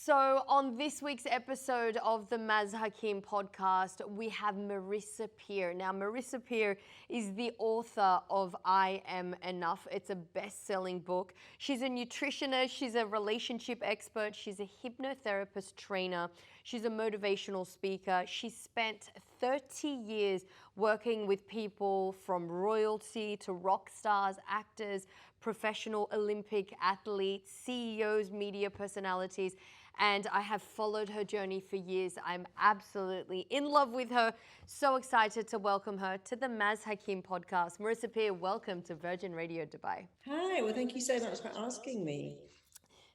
So on this week's episode of the Maz Hakim podcast, we have Marisa Peer. Now, Marisa Peer is the author of I Am Enough. It's a best-selling book. She's a nutritionist, she's a relationship expert, she's a hypnotherapist trainer, she's a motivational speaker. She spent 30 years working with people from royalty to rock stars, actors, professional Olympic athletes, CEOs, media personalities, and I have followed her journey for years. I'm absolutely in love with her. So excited to welcome her to the Maz Hakim podcast. Marisa Peer, welcome to Virgin Radio Dubai. Hi, well, thank you so much for asking me.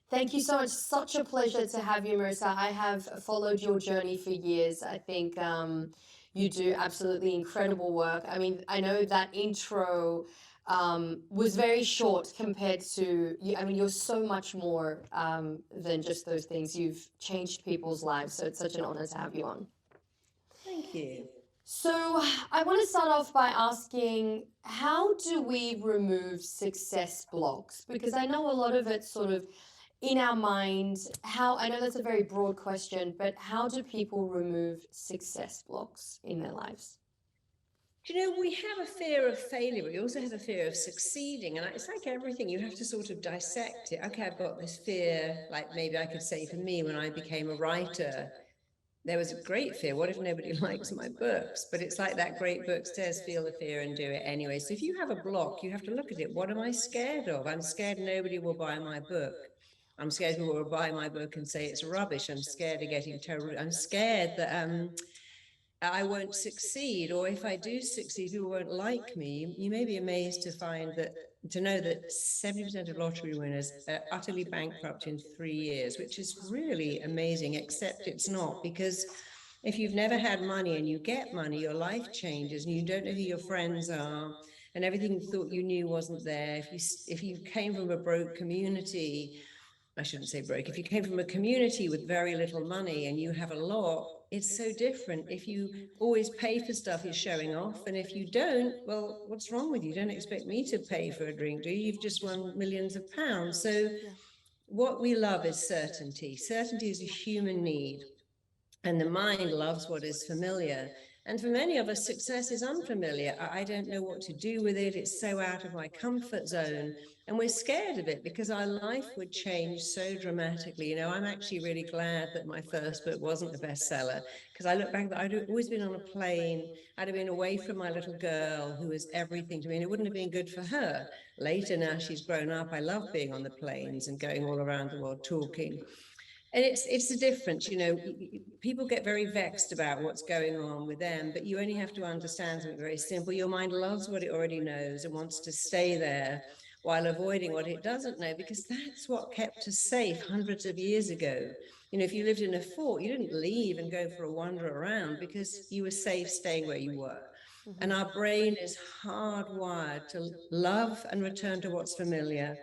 Thank you so much. Such a pleasure to have you, Marisa. I have followed your journey for years. I think you do absolutely incredible work. I mean, I know that intro was very short compared to you. I mean, you're so much more than just those things. You've changed people's lives, so it's such an honor to have you on. Thank you. So I want to start off by asking, how do we remove success blocks? Because I know a lot of it's sort of in our mind. I know that's a very broad question, but how do people remove success blocks in their lives? Do you know, we have a fear of failure, but we also have a fear of succeeding. And it's like everything, you have to sort of dissect it. Okay, I've got this fear, like maybe I could say for me, when I became a writer, there was a great fear. What if nobody likes my books? But it's like that great book says, feel the fear and do it anyway. So if you have a block, you have to look at it. What am I scared of? I'm scared nobody will buy my book. I'm scared people will buy my book and say it's rubbish. I'm scared of getting terrible. I'm scared that I won't succeed, or if I do succeed, people won't like me. You may be amazed to know that 70% of lottery winners are utterly bankrupt in 3 years, which is really amazing, except it's not, because if you've never had money and you get money, your life changes and you don't know who your friends are and everything you thought you knew wasn't there. If you came from a broke community, I shouldn't say broke, if you came from a community with very little money and you have a lot, it's so different. If you always pay for stuff, you're showing off. And if you don't, well, what's wrong with you? Don't expect me to pay for a drink, do you? You've just won millions of pounds. So what we love is certainty. Certainty is a human need. And the mind loves what is familiar. And for many of us, success is unfamiliar. I don't know what to do with it. It's so out of my comfort zone. And we're scared of it because our life would change so dramatically. You know, I'm actually really glad that my first book wasn't a bestseller, because I look back, I'd always been on a plane. I'd have been away from my little girl who was everything to me, and it wouldn't have been good for her. Later, now she's grown up, I love being on the planes and going all around the world talking. And it's the difference, you know, people get very vexed about what's going on with them, but you only have to understand something very simple. Your mind loves what it already knows and wants to stay there while avoiding what it doesn't know, because that's what kept us safe hundreds of years ago. You know, if you lived in a fort, you didn't leave and go for a wander around because you were safe staying where you were. And our brain is hardwired to love and return to what's familiar,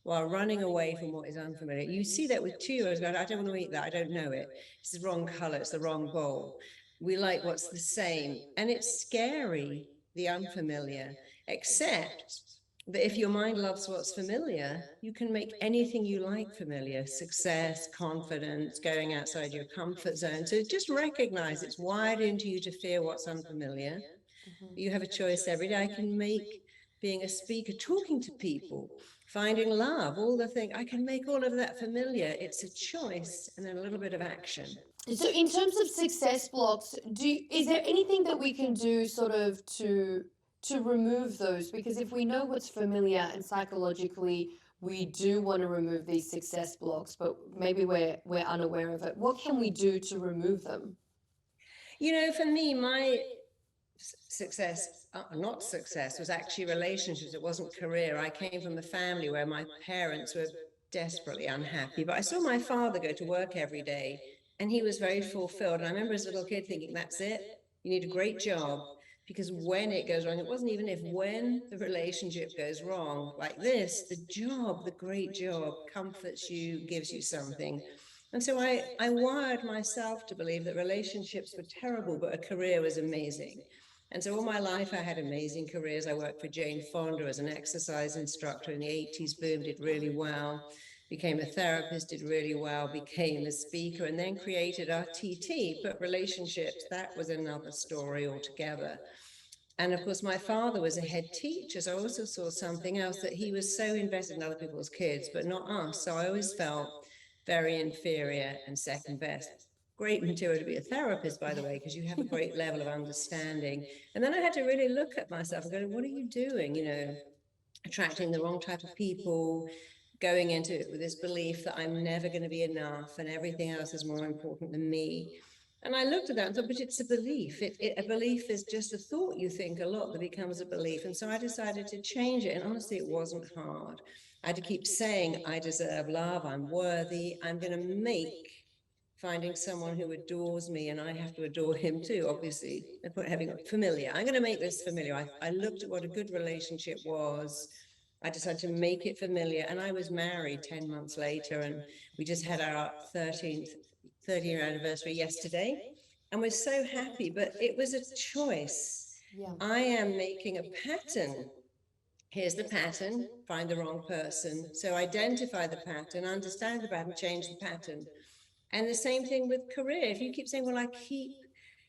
while running away from what is unfamiliar. You see that with 2-year-olds going, I don't want to eat that, I don't know it. It's the wrong color, it's the wrong bowl. We like what's the same. And it's scary, the unfamiliar, except that if your mind loves what's familiar, you can make anything you like familiar. Success, confidence, going outside your comfort zone. So just recognize it's wired into you to fear what's unfamiliar. You have a choice every day. I can make being a speaker, talking to people, finding love, all the things, I can make all of that familiar. It's a choice and then a little bit of action. So in terms of success blocks, is there anything that we can do sort of to remove those? Because if we know what's familiar and psychologically we do want to remove these success blocks, but maybe we're unaware of it, what can we do to remove them? You know, for me, my not success was actually relationships. It wasn't career. I came from a family where my parents were desperately unhappy, but I saw my father go to work every day and he was very fulfilled. And I remember as a little kid thinking, that's it, you need a great job, because when it goes wrong, it wasn't even if, when the relationship goes wrong like this, the job, the great job, comforts you, gives you something. And so I wired myself to believe that relationships were terrible, but a career was amazing. And so all my life, I had amazing careers. I worked for Jane Fonda as an exercise instructor in the 80s, boom, did really well. became a therapist, did really well, became a speaker, and then created RTT. But relationships, that was another story altogether. And of course, my father was a head teacher, so I also saw something else, that he was so invested in other people's kids, but not us. So I always felt very inferior and second best. Great material to be a therapist, by the way, because you have a great level of understanding. And then I had to really look at myself and go, what are you doing? You know, attracting the wrong type of people, going into it with this belief that I'm never going to be enough and everything else is more important than me. And I looked at that and thought, but it's a belief. A belief is just a thought you think a lot that becomes a belief. And so I decided to change it. And honestly, it wasn't hard. I had to keep saying, I deserve love, I'm worthy, I'm going to make finding someone who adores me, and I have to adore him too, obviously, having familiar. I'm going to make this familiar. I looked at what a good relationship was. I decided to make it familiar, and I was married 10 months later, and we just had our 30-year anniversary yesterday, and we're so happy, but it was a choice. Yeah. I am making a pattern. Here's the pattern, find the wrong person. So identify the pattern, understand the pattern, change the pattern. And the same thing with career. If you keep saying, well, I keep,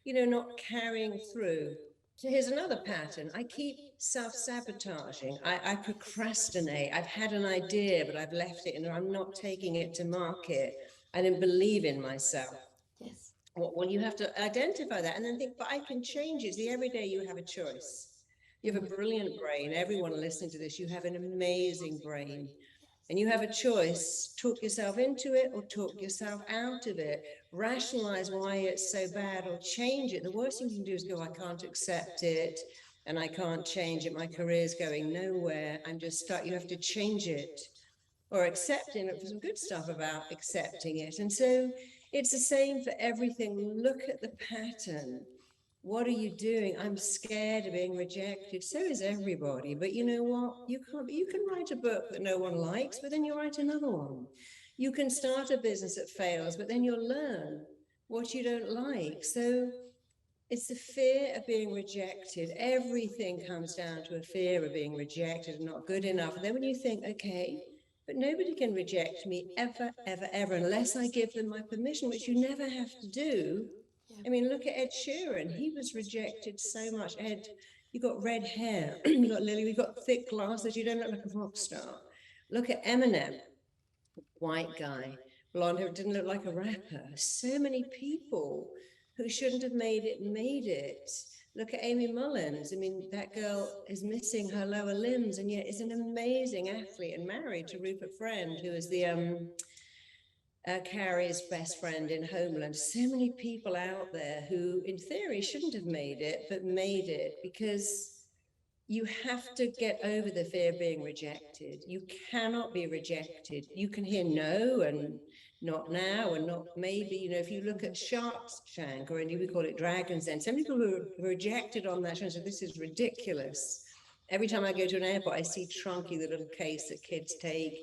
not carrying through. So here's another pattern. I keep self-sabotaging. I procrastinate. I've had an idea, but I've left it and I'm not taking it to market. I don't believe in myself. Yes. Well, you have to identify that and then think, but I can change it. See, every day you have a choice. You have a brilliant brain. Everyone listening to this, you have an amazing brain. And you have a choice, talk yourself into it or talk yourself out of it. Rationalize why it's so bad or change it. The worst thing you can do is go, I can't accept it and I can't change it. My career's going nowhere. I'm just stuck. You have to change it. Or accepting it, for some good stuff about accepting it. And so it's the same for everything. Look at the pattern. What are you doing? I'm scared of being rejected. So is everybody. But you know what? You can write a book that no one likes, but then you write another one. You can start a business that fails, but then you'll learn what you don't like. So it's the fear of being rejected. Everything comes down to a fear of being rejected and not good enough. And then when you think, okay, but nobody can reject me ever, ever, ever, unless I give them my permission, which you never have to do. I mean, look at Ed Sheeran. He was rejected so much. Ed, you got red hair. You got Lily, we got thick glasses. You don't look like a rock star. Look at Eminem, white guy, blonde hair, didn't look like a rapper. So many people who shouldn't have made it. Look at Amy Mullins. I mean, that girl is missing her lower limbs and yet is an amazing athlete and married to Rupert Friend, who is the Carrie's best friend in Homeland. So many people out there who, in theory, shouldn't have made it, but made it because you have to get over the fear of being rejected. You cannot be rejected. You can hear no and not now and not maybe. If you look at Shark Tank, or we call it Dragon's Den, some people who are rejected on that show and say, this is ridiculous. Every time I go to an airport, I see Trunky, the little case that kids take.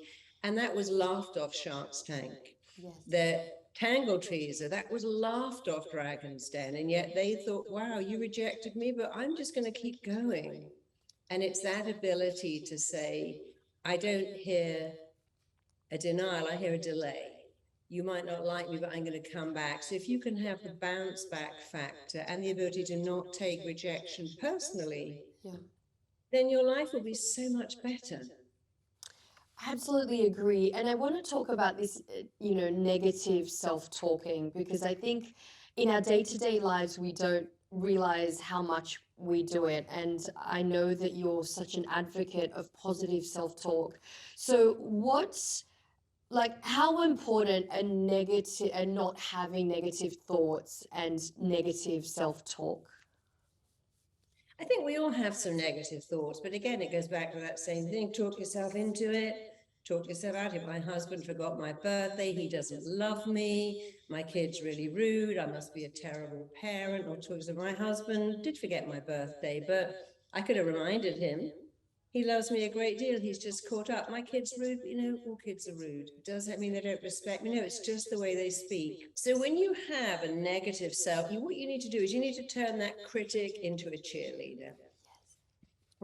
And that was laughed off Shark's Tank. Yes. The Tangle Teaser, that was laughed off Dragon's Den. And yet they thought, wow, you rejected me, but I'm just going to keep going. And it's that ability to say, I don't hear a denial, I hear a delay. You might not like me, but I'm going to come back. So if you can have the bounce back factor and the ability to not take rejection personally, then your life will be so much better. Absolutely agree. And I want to talk about this, negative self-talking, because I think in our day-to-day lives, we don't realize how much we do it. And I know that you're such an advocate of positive self-talk. So how important a negative and not having negative thoughts and negative self-talk? I think we all have some negative thoughts, but again, it goes back to that same thing. Talk yourself into it. Talk yourself out. If my husband forgot my birthday, he doesn't love me, my kid's really rude, I must be a terrible parent. Or talk to my husband did forget my birthday, but I could have reminded him. He loves me a great deal. He's just caught up. My kid's rude. All kids are rude. Does that mean they don't respect me? No, it's just the way they speak. So when you have a negative self, what you need to do is you need to turn that critic into a cheerleader.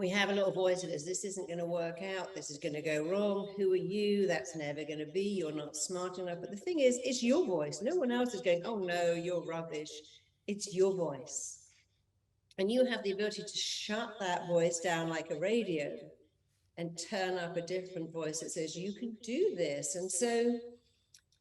we have a little voice that says, this isn't going to work out. This is going to go wrong. Who are you? That's never going to be. You're not smart enough. But the thing is, it's your voice. No one else is going, oh no, you're rubbish. It's your voice. And you have the ability to shut that voice down like a radio and turn up a different voice that says, you can do this. And so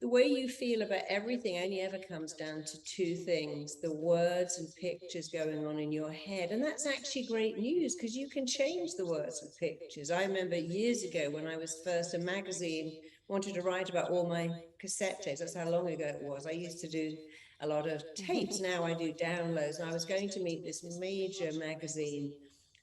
the way you feel about everything only ever comes down to two things: the words and pictures going on in your head. And that's actually great news, because you can change the words and pictures. I remember years ago when I was first, a magazine wanted to write about all my cassette tapes. That's how long ago it was. I used to do a lot of tapes. Now I do downloads. And I was going to meet this major magazine,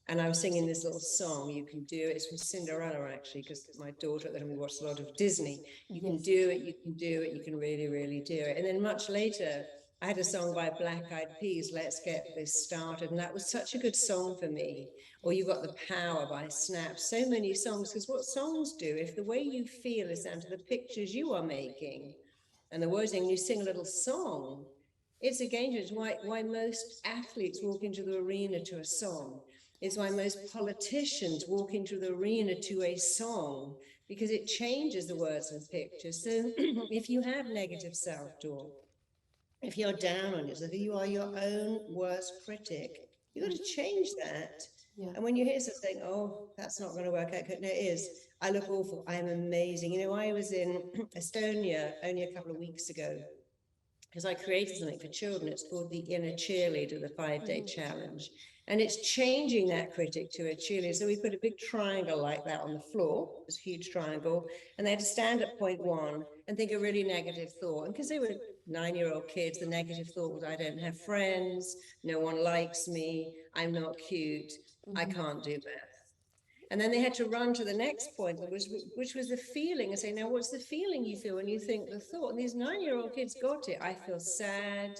and I was singing this little song, You Can Do It. It's from Cinderella, actually, because my daughter at the time, we watched a lot of Disney. You can do it, you can do it, you can really, really do it. And then much later, I had a song by Black Eyed Peas, Let's Get This Started. And that was such a good song for me. Or You Got the Power by Snap. So many songs, because what songs do, if the way you feel is down to the pictures you are making and the words, and you sing a little song, it's a game changer. It's why most athletes walk into the arena to a song. It's why most politicians walk into the arena to a song, because it changes the words and pictures. So if you have negative self-talk, if you're down on yourself, if you are your own worst critic, you've got to change that. Yeah. And when you hear someone saying, oh, that's not going to work out, no, it is. I look awful. I'm amazing. You know, I was in Estonia only a couple of weeks ago, because I created something for children. It's called the Inner Cheerleader, the 5-day challenge. And it's changing that critic to a cheerleader. So we put a big triangle like that on the floor, this huge triangle, and they had to stand at point one and think a really negative thought. And because they were 9-year-old kids, the negative thought was, I don't have friends, no one likes me, I'm not cute, I can't do math. And then they had to run to the next point, which was the feeling, and say, now, what's the feeling you feel when you think the thought? And these 9-year-old kids got it. I feel sad.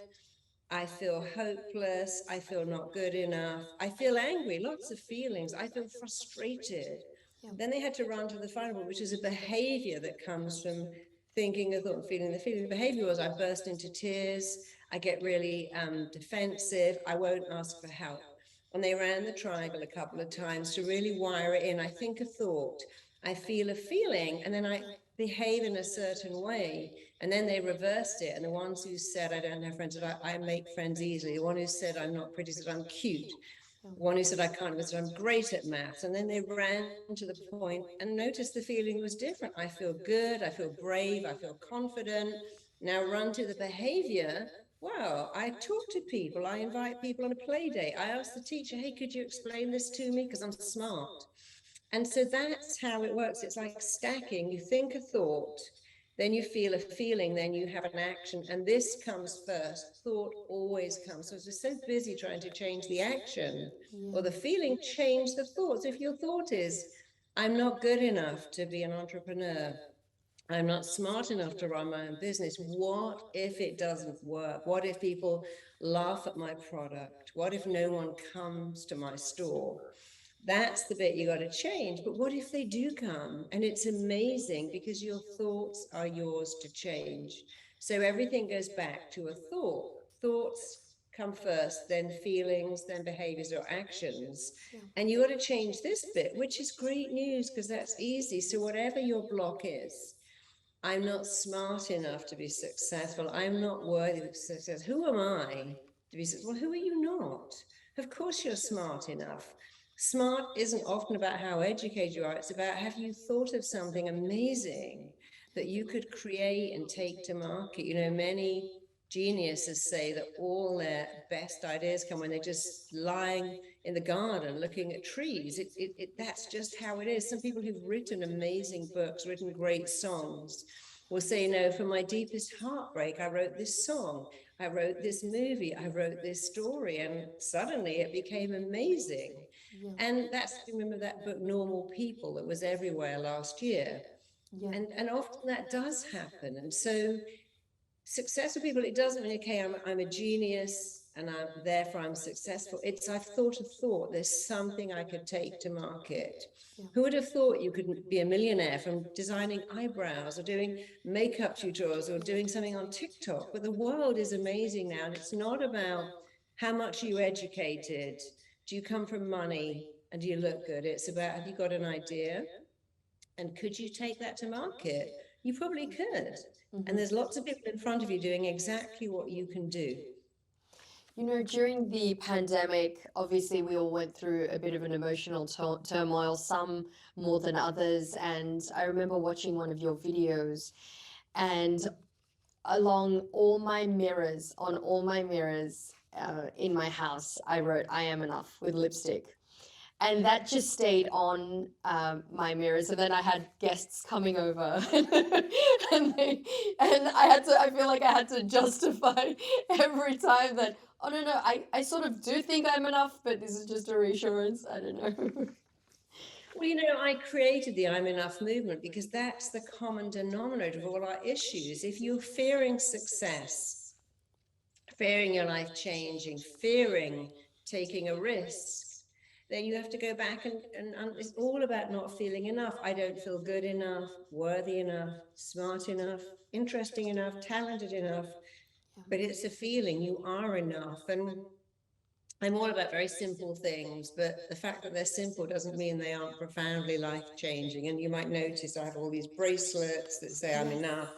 I feel hopeless. I feel not good enough. I feel angry, lots of feelings. I feel frustrated. Yeah. Then they had to run to the final one, which is a behavior that comes from thinking a thought and feeling the feeling. The behavior was, I burst into tears. I get really defensive. I won't ask for help. And they ran the triangle a couple of times to really wire it in. I think a thought, I feel a feeling, and then I behave in a certain way. And then they reversed it. And the ones who said, I don't have friends, said, I make friends easily. The one who said, I'm not pretty, said, I'm cute. The one who said, I can't, said, I'm great at maths. And then they ran to the point and noticed the feeling was different. I feel good. I feel brave. I feel confident. Now run to the behavior. Wow, I talk to people. I invite people on a play date. I ask the teacher, hey, could you explain this to me? Because I'm smart. And so that's how it works. It's like stacking. You think a thought, then you feel a feeling, then you have an action. And this comes first. Thought always comes. So we're so busy trying to change the action or the feeling, change the thoughts. If your thought is, I'm not good enough to be an entrepreneur, I'm not smart enough to run my own business, what if it doesn't work? What if people laugh at my product? What if no one comes to my store? That's the bit you got to change. But what if they do come? And it's amazing, because your thoughts are yours to change. So everything goes back to a thought. Thoughts come first, then feelings, then behaviors or actions. And you got to change this bit, which is great news, because that's easy. So whatever your block is, I'm not smart enough to be successful. I'm not worthy of success. Who am I to be successful? Well, who are you not? Of course you're smart enough. Smart isn't often about how educated you are. It's about, have you thought of something amazing that you could create and take to market? You know, many geniuses say that all their best ideas come when they're just lying in the garden looking at trees. That's just how it is. Some people who've written amazing books, written great songs, will say, no, from my deepest heartbreak, I wrote this song, I wrote this movie, I wrote this story, and suddenly it became amazing. Yeah. And that's, remember that book, Normal People, that was everywhere last year. Yeah. And often that does happen. And so successful people, it doesn't mean, okay, I'm a genius and therefore I'm successful. It's, I've thought a thought, there's something I could take to market. Who would have thought you could be a millionaire from designing eyebrows or doing makeup tutorials or doing something on TikTok? But the world is amazing now, and it's not about how much are you educated, do you come from money, and do you look good. It's about, have you got an idea? And could you take that to market? You probably could. And there's lots of people in front of you doing exactly what you can do. You know, during the pandemic, obviously we all went through a bit of an emotional turmoil, some more than others. And I remember watching one of your videos, and along all my mirrors, on all my mirrors in my house, I wrote, "I am enough" with lipstick. And that just stayed on my mirrors. And then I had guests coming over, and I feel like I had to justify every time that, oh no, I sort of do think I'm enough, but this is just a reassurance. I don't know. Well, I created the I'm Enough movement because that's the common denominator of all our issues. If you're fearing success, fearing your life changing, fearing taking a risk, then you have to go back and it's all about not feeling enough. I don't feel good enough, worthy enough, smart enough, interesting enough, talented enough. But it's a feeling you are enough. And I'm all about very simple things, but the fact that they're simple doesn't mean they aren't profoundly life-changing. And you might notice I have all these bracelets that say I'm enough.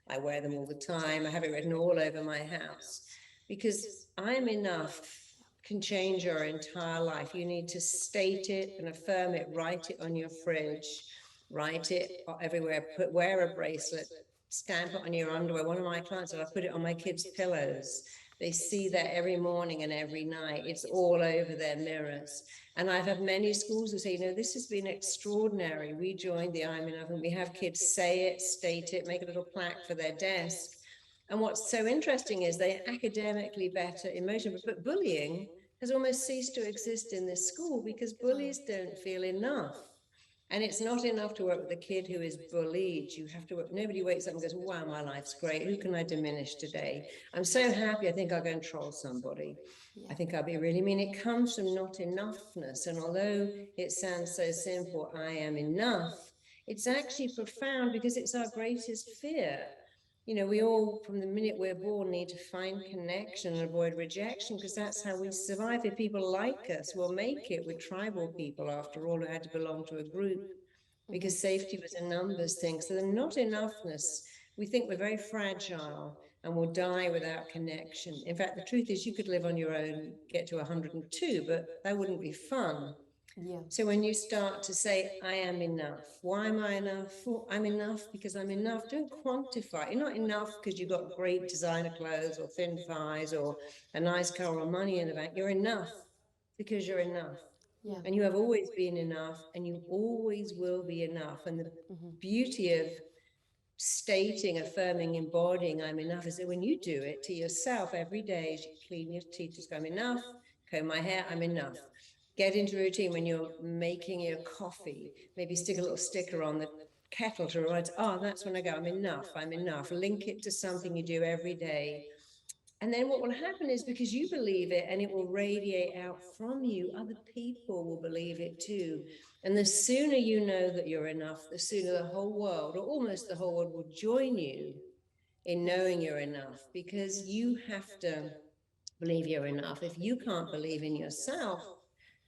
I wear them all the time. I have it written all over my house because I'm enough can change your entire life. You need to state it and affirm it, write it on your fridge, write it everywhere, wear a bracelet, stamp it on your underwear. One of my clients said, I put it on my kids' pillows. They see that every morning and every night. It's all over their mirrors. And I've had many schools who say, this has been extraordinary. We joined the I'm Enough, and we have kids say it, state it, make a little plaque for their desk. And what's so interesting is they're academically better, emotionally, but bullying has almost ceased to exist in this school because bullies don't feel enough. And it's not enough to work with a kid who is bullied. You have to work. Nobody wakes up and goes, wow, my life's great. Who can I diminish today? I'm so happy. I think I'll go and troll somebody. I think I'll be really mean. It comes from not enoughness. And although it sounds so simple, I am enough, it's actually profound because it's our greatest fear. We all, from the minute we're born, need to find connection and avoid rejection because that's how we survive. If people like us, we'll make it. We're tribal people, after all, who had to belong to a group because safety was a numbers thing. So the not enoughness, we think we're very fragile and will die without connection. In fact, the truth is you could live on your own, get to 102, but that wouldn't be fun. Yeah. So when you start to say, I am enough, why am I enough? Well, I'm enough because I'm enough. Don't quantify. You're not enough because you've got great designer clothes or thin thighs or a nice car or money in the bank. You're enough because you're enough. Yeah. And you have always been enough and you always will be enough. And the beauty of stating, affirming, embodying I'm enough is that when you do it to yourself every day, as you clean your teeth, just go, I'm enough, comb my hair, I'm enough. Get into routine when you're making your coffee, maybe stick a little sticker on the kettle to remind, that's when I go, I'm enough, I'm enough. Link it to something you do every day. And then what will happen is because you believe it and it will radiate out from you, other people will believe it too. And the sooner you know that you're enough, the sooner the whole world, or almost the whole world, will join you in knowing you're enough, because you have to believe you're enough. If you can't believe in yourself,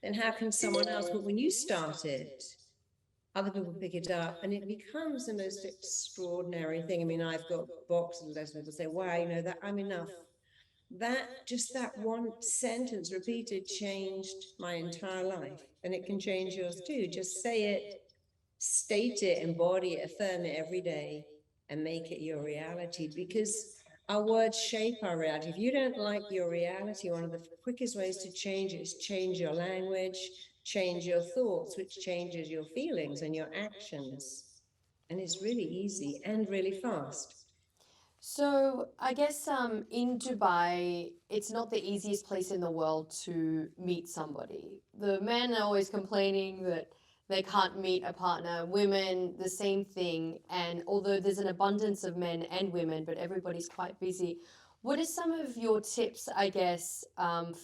then how can someone else? But when you start it, other people pick it up and it becomes the most extraordinary thing. I mean, I've got boxes of people say, wow, that I'm enough. That one sentence repeated changed my entire life, and it can change yours too. Just say it, state it, embody it, affirm it every day, and make it your reality, because our words shape our reality. If you don't like your reality, one of the quickest ways to change it is change your language, change your thoughts, which changes your feelings and your actions. And it's really easy and really fast. So I guess in Dubai, it's not the easiest place in the world to meet somebody. The men are always complaining that they can't meet a partner. Women, the same thing. And although there's an abundance of men and women, but everybody's quite busy. What are some of your tips, I guess,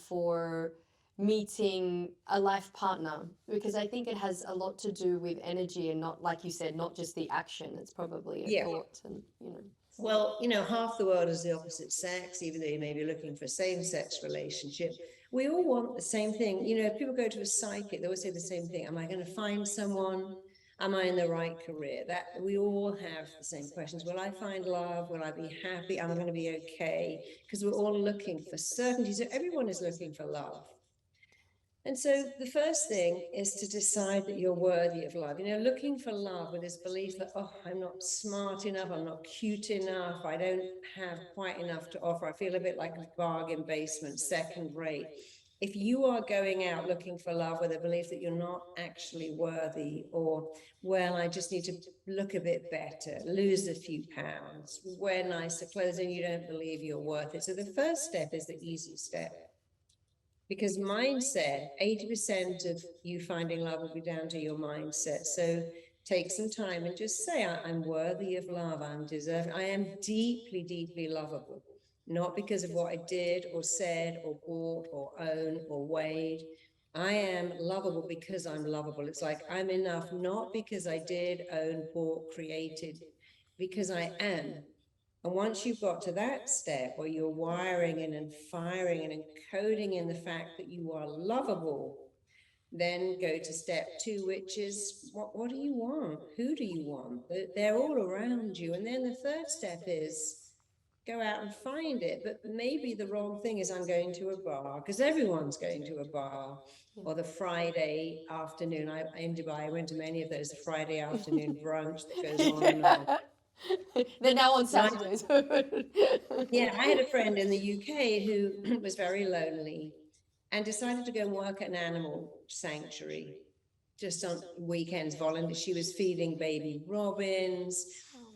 for meeting a life partner? Because I think it has a lot to do with energy and not, like you said, not just the action. It's probably a thought and. Well, half the world is the opposite sex, even though you may be looking for a same-sex relationship. We all want the same thing. You know, if people go to a psychic, they always say the same thing. Am I going to find someone? Am I in the right career? That we all have the same questions. Will I find love? Will I be happy? Am I going to be okay? Because we're all looking for certainty. So everyone is looking for love. And so the first thing is to decide that you're worthy of love. You know, looking for love with this belief that, oh, I'm not smart enough, I'm not cute enough, I don't have quite enough to offer. I feel a bit like a bargain basement, second rate. If you are going out looking for love with a belief that you're not actually worthy, or, well, I just need to look a bit better, lose a few pounds, wear nicer clothes, and you don't believe you're worth it. So the first step is the easy step. Because mindset, 80% of you finding love will be down to your mindset. So take some time and just say, I'm worthy of love, I'm deserving, I am deeply, deeply lovable. Not because of what I did or said or bought or own or weighed. I am lovable because I'm lovable. It's like I'm enough, not because I did, own, bought, created, because I am. And once you've got to that step where you're wiring in and firing and encoding in the fact that you are lovable, then go to step two, which is what do you want? Who do you want? They're all around you. And then the third step is go out and find it. But maybe the wrong thing is I'm going to a bar, because everyone's going to a bar. Or the Friday afternoon. In Dubai, I went to many of those, the Friday afternoon brunch that goes on and on. They're now on Right. Saturdays. Yeah, I had a friend in the UK who was very lonely and decided to go and work at an animal sanctuary just on weekends, volunteer. She was feeding baby robins,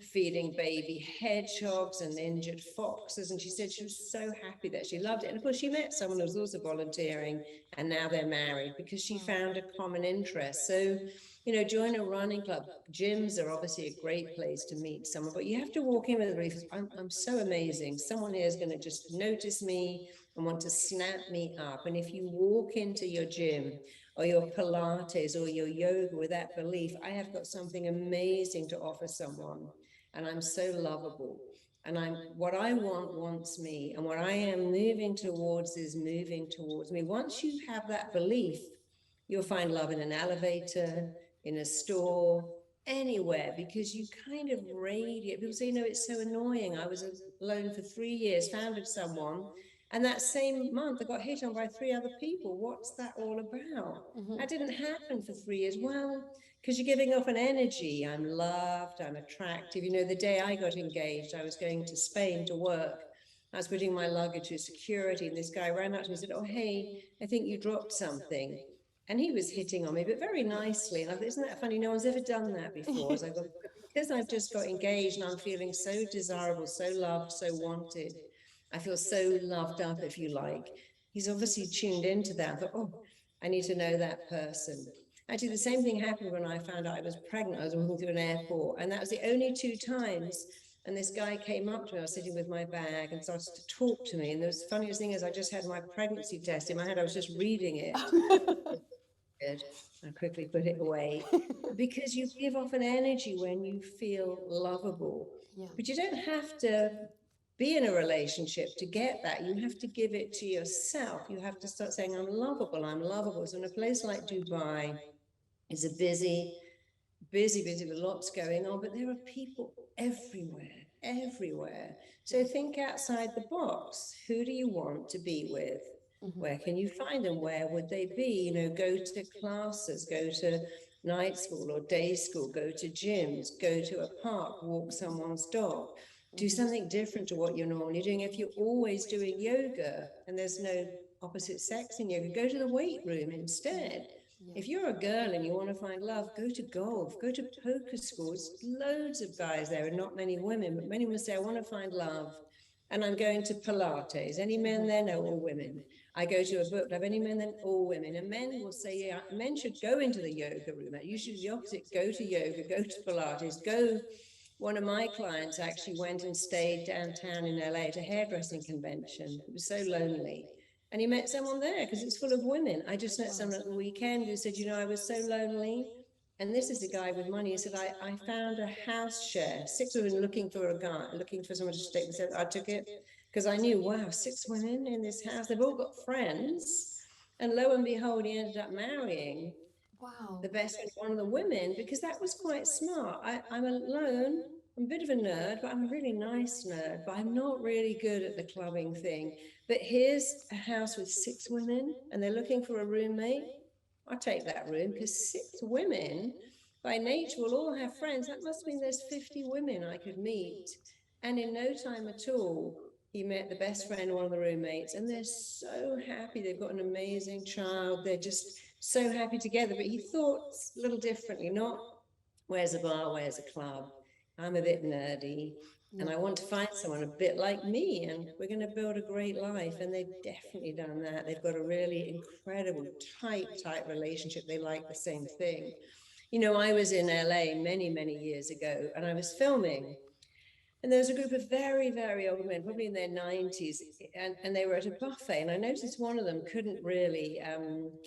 feeding baby hedgehogs and injured foxes. And she said she was so happy that she loved it. And of course, she met someone who was also volunteering, and now they're married because she found a common interest. So, you know, join a running club. Gyms are obviously a great place to meet someone, but you have to walk in with the belief, I'm so amazing. Someone here is going to just notice me and want to snap me up. And if you walk into your gym or your Pilates or your yoga with that belief, I have got something amazing to offer someone, and I'm so lovable. And what I want wants me, and what I am moving towards is moving towards me. Once you have that belief, you'll find love in an elevator, in a store, anywhere, because you kind of radiate. People say, you know, it's so annoying. I was alone for 3 years, founded someone, and that same month I got hit on by 3 other people. What's that all about? That didn't happen for 3 years. Well, because you're giving off an energy. I'm loved, I'm attractive. You know, the day I got engaged, I was going to Spain to work. I was putting my luggage through security, and this guy ran up to me and said, oh, hey, I think you dropped something. And he was hitting on me, but very nicely. And I thought, isn't that funny? No one's ever done that before. So I thought, because I've just got engaged and I'm feeling so desirable, so loved, so wanted, I feel so loved up, if you like. He's obviously tuned into that. I thought, oh, I need to know that person. Actually, the same thing happened when I found out I was pregnant. I was walking through an airport, and that was the only 2 times. And this guy came up to me. I was sitting with my bag and started to talk to me. And the funniest thing is, I just had my pregnancy test in my head. I was just reading it. Good. I quickly put it away. Because you give off an energy when you feel lovable. Yeah. But you don't have to be in a relationship to get that. You have to give it to yourself. You have to start saying, I'm lovable, I'm lovable. So in a place like Dubai, it's a busy with lots going on, but there are people everywhere. So think outside the box. Who do you want to be with? Where can you find them? Where would they be? You know, go to classes, go to night school or day school, go to gyms, go to a park, walk someone's dog. Do something different to what you're normally doing. If you're always doing yoga and there's no opposite sex in yoga, go to the weight room instead. If you're a girl and you want to find love, go to golf, go to poker schools. Loads of guys there and not many women, but many women say, I want to find love. And I'm going to Pilates. Any men there? No, all women. I go to a book club. Any men then? All women. And men will say, yeah, men should go into the yoga room. You should do the opposite. Go to yoga, go to Pilates, go. One of my clients actually went and stayed downtown in LA at a hairdressing convention. It was so lonely. And he met someone there because it's full of women. I just met someone at the weekend who said, you know, I was so lonely. And this is a guy with money. He said, I found a house share, 6 women looking for a guy, looking for someone to take. He said, I took it because I knew, wow, 6 women in this house, they've all got friends. And lo and behold, he ended up marrying Wow. the best friend, one of the women, because that was quite smart. I'm alone. I'm a bit of a nerd, but I'm a really nice nerd, but I'm not really good at the clubbing thing. But here's a house with 6 women and they're looking for a roommate. I'll take that room, because 6 women by nature will all have friends. That must mean there's 50 women I could meet. And in no time at all, he met the best friend, one of the roommates, and they're so happy. They've got an amazing child. They're just so happy together. But he thought a little differently, not where's a bar, where's a club. I'm a bit nerdy and I want to find someone a bit like me, and we're going to build a great life. And they've definitely done that. They've got a really incredible, tight relationship. They like the same thing. You know, I was in LA many years ago and I was filming. And there was a group of very old men, probably in their 90s, and they were at a buffet. And I noticed one of them couldn't really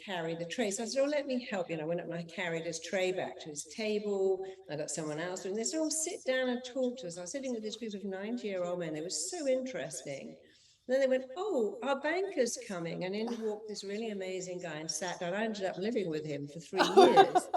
carry the tray. So I said, oh, let me help you. And I went up and I carried his tray back to his table. I got someone else. And they said, oh, sit down and talk to us. I was sitting with this group of 90-year-old men. They were so interesting. And then they went, oh, our banker's coming. And in walked this really amazing guy and sat down. I ended up living with him for 3 years.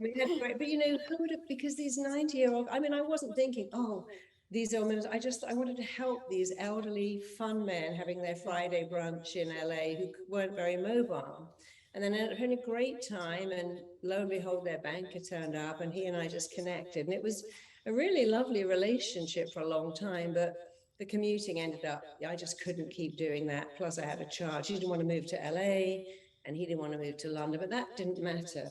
We had great, but you know, who would have, because these 90-year-old, I mean, I wasn't thinking, oh, these old men, I wanted to help these elderly fun men having their Friday brunch in LA who weren't very mobile. And then ended up having a great time, and lo and behold, their banker turned up and he and I just connected. And it was a really lovely relationship for a long time, but the commuting ended up, I just couldn't keep doing that. Plus I had a child. She didn't want to move to LA and he didn't want to move to London, but that didn't matter.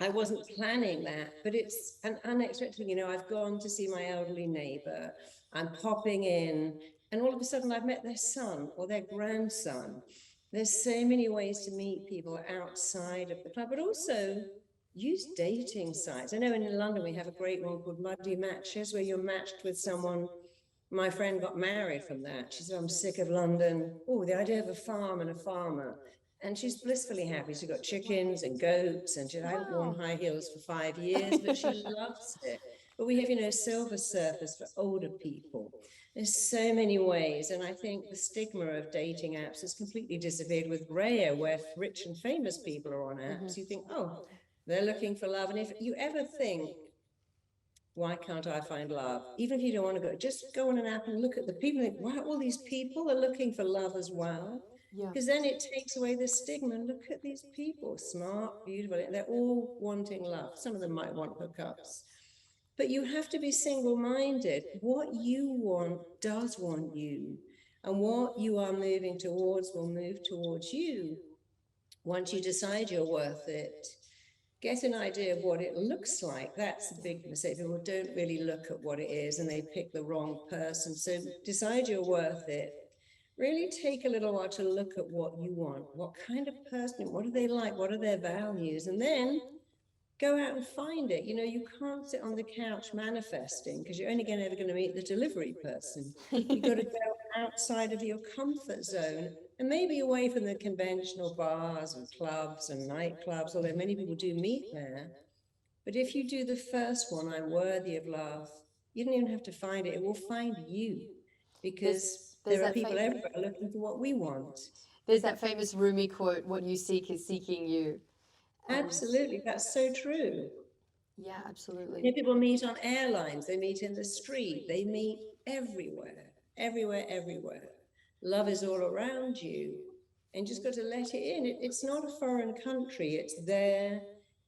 I wasn't planning that, but it's an unexpected thing. You know, I've gone to see my elderly neighbor, I'm popping in, and all of a sudden I've met their son or their grandson. There's so many ways to meet people outside of the club, but also use dating sites. I know in London we have a great one called Muddy Matches, where you're matched with someone. My friend got married from that. She said, I'm sick of London. Oh, the idea of a farm and a farmer. And she's blissfully happy. She's got chickens and goats, and she hadn't worn high heels for 5 years, but she loves it. But we have, you know, Silver Surfers for older people. There's so many ways. And I think the stigma of dating apps has completely disappeared with Raya, where rich and famous people are on apps. You think, oh, they're looking for love. And if you ever think, why can't I find love? Even if you don't want to go, just go on an app and look at the people and think, wow, all these people are looking for love as well. Because then it takes away the stigma. And look at these people, smart, beautiful. They're all wanting love. Some of them might want hookups. But you have to be single-minded. What you want does want you. And what you are moving towards will move towards you. Once you decide you're worth it, get an idea of what it looks like. That's a big mistake. People don't really look at what it is and they pick the wrong person. So decide you're worth it. Really take a little while to look at what you want. What kind of person, what do they like? What are their values? And then go out and find it. You know, you can't sit on the couch manifesting because you're only ever going to meet the delivery person. You've got to go outside of your comfort zone and maybe away from the conventional bars and clubs and nightclubs, although many people do meet there. But if you do the first one, I'm worthy of love, you don't even have to find it. It will find you, because there are people everywhere looking for what we want. There's that famous Rumi quote, what you seek is seeking you. Absolutely, that's so true. Yeah, absolutely. You know, people meet on airlines, they meet in the street, they meet everywhere. Love is all around you, and you just got to let it in. It's not a foreign country, it's there,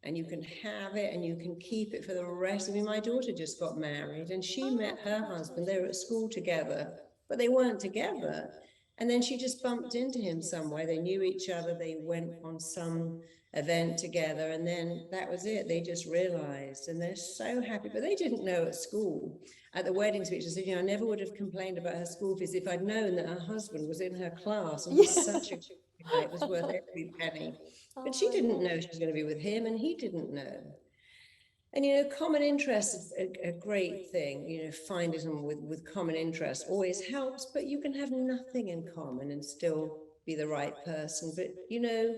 and you can have it and you can keep it for the rest. I mean, my daughter just got married and she met her husband. They were at school together, but they weren't together. And then she just bumped into him somewhere. They knew each other. They went on some event together, and then that was it. They just realized, and they're so happy. But they didn't know at school. At the wedding speech, I said, you know, I never would have complained about her school fees if I'd known that her husband was in her class and was such a guy. It was worth every penny. But she didn't know she was going to be with him, and he didn't know. And, you know, common interest is a great thing. You know, finding with common interest always helps, but you can have nothing in common and still be the right person. But, you know,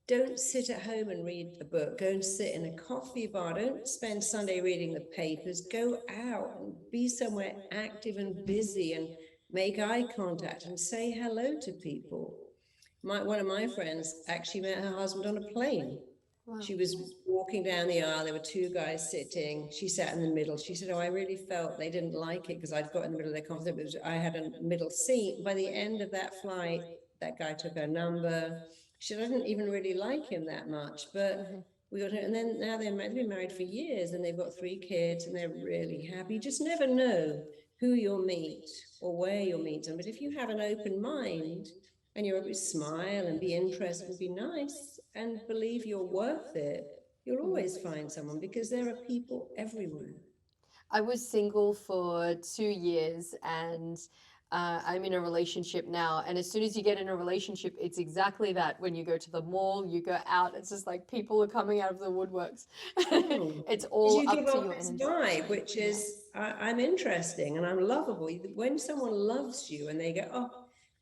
don't sit at home and read a book. Go and sit in a coffee bar. Don't spend Sunday reading the papers. Go out and be somewhere active and busy and make eye contact and say hello to people. One of my friends actually met her husband on a plane. Wow. She was walking down the aisle. There were two guys sitting. She sat in the middle. She said, "Oh, I really felt they didn't like it because I'd got in the middle of their conversation. I had a middle seat. By the end of that flight, that guy took her number. She said, I didn't even really like him that much, but we got, and then now they've been married for years and they've got 3 kids and they're really happy. You just never know who you'll meet or where you'll meet them. But if you have an open mind and you're able to smile and be interested and be nice and believe you're worth it, you'll always find someone because there are people everywhere. I was single for 2 years and I'm in a relationship now. And as soon as you get in a relationship, it's exactly that. When you go to the mall, you go out, it's just like people are coming out of the woodworks. It's all You up give to off your this energy. vibe, which is I'm interesting and I'm lovable. When someone loves you and they go, oh,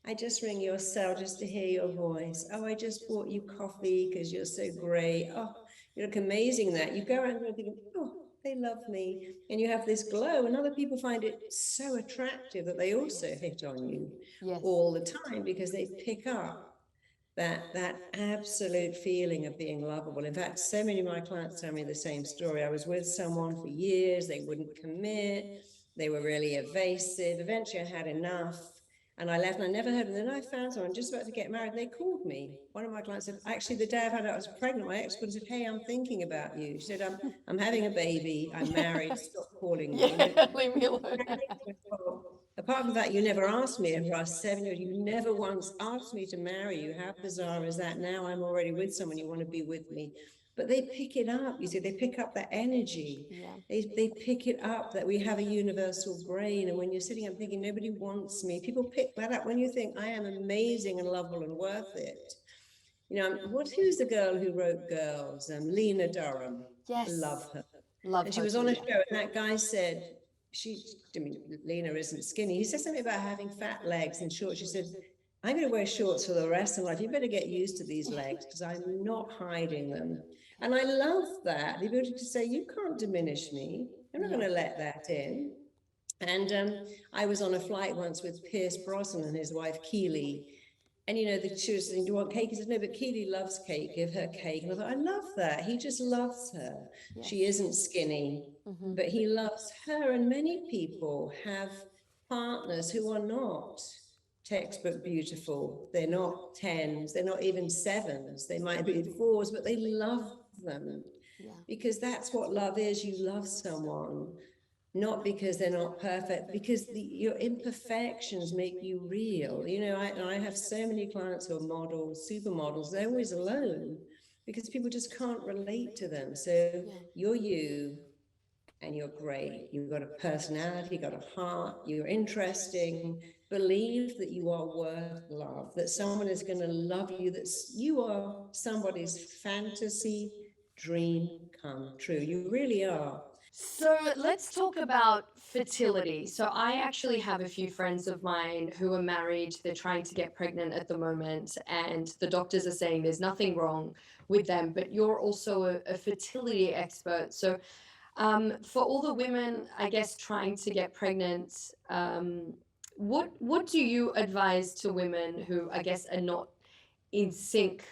I just ring your cell just to hear your voice. Oh, I just bought you coffee because you're so great. Oh, you look amazing. That you go around thinking, oh, they love me, and you have this glow, and other people find it so attractive that they also hit on you Yes. all the time because they pick up that absolute feeling of being lovable. In fact, so many of my clients tell me the same story. I was with someone for years, they wouldn't commit, they were really evasive. Eventually I had enough and I left and I never heard. And then I found someone just about to get married. They called me. One of my clients said, actually, the day I found out I was pregnant, my ex-husband said, hey, I'm thinking about you. She said, I'm having a baby, I'm married, stop calling me. Yeah, leave me alone. Apart from that, you never asked me over our 7 years. You never once asked me to marry you. How bizarre is that? Now I'm already with someone. You want to be with me. But they pick it up. You see, they pick up that energy. Yeah. They pick it up that we have a universal brain. And when you're sitting up thinking, nobody wants me, people pick that up. When you think, I am amazing and lovable and worth it. You know, who's the girl who wrote Girls? Lena Durham. Yes. Love her. Love And her she was too, on a yeah. show, and that guy said, I mean, Lena isn't skinny. He said something about having fat legs and shorts. She said, I'm going to wear shorts for the rest of my life. You better get used to these legs because I'm not hiding them. And I love that, the ability to say, you can't diminish me. I'm not going to let that in. And I was on a flight once with Pierce Brosnan and his wife, Keely. And, you know, she was saying, do you want cake? He said, no, but Keely loves cake. Give her cake. And I thought, I love that. He just loves her. Yes. She isn't skinny, but he loves her. And many people have partners who are not textbook beautiful. They're not 10s. They're not even 7s. They might be 4s, but they love them. Yeah. Because that's what love is. You love someone. Not because they're not perfect, because your imperfections make you real. You know, I have so many clients who are models, supermodels, they're always alone because people just can't relate to them. So you're you and you're great. You've got a personality, you've got a heart, you're interesting. Believe that you are worth love, that someone is going to love you, that you are somebody's fantasy dream come true. You really are. So let's talk about fertility. So I actually have a few friends of mine who are married. They're trying to get pregnant at the moment, and the doctors are saying there's nothing wrong with them. But you're also a fertility expert. So for all the women, I guess, trying to get pregnant, what do you advise to women who, I guess, are not in sync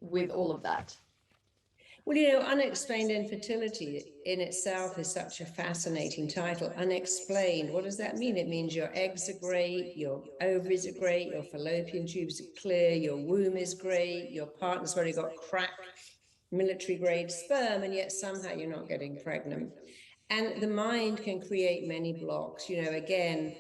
with all of that? Well, you know, Unexplained Infertility in itself is such a fascinating title. Unexplained, what does that mean? It means your eggs are great, your ovaries are great, your fallopian tubes are clear, your womb is great, your partner's already got crack, military grade sperm, and yet somehow you're not getting pregnant. And the mind can create many blocks. You know, again,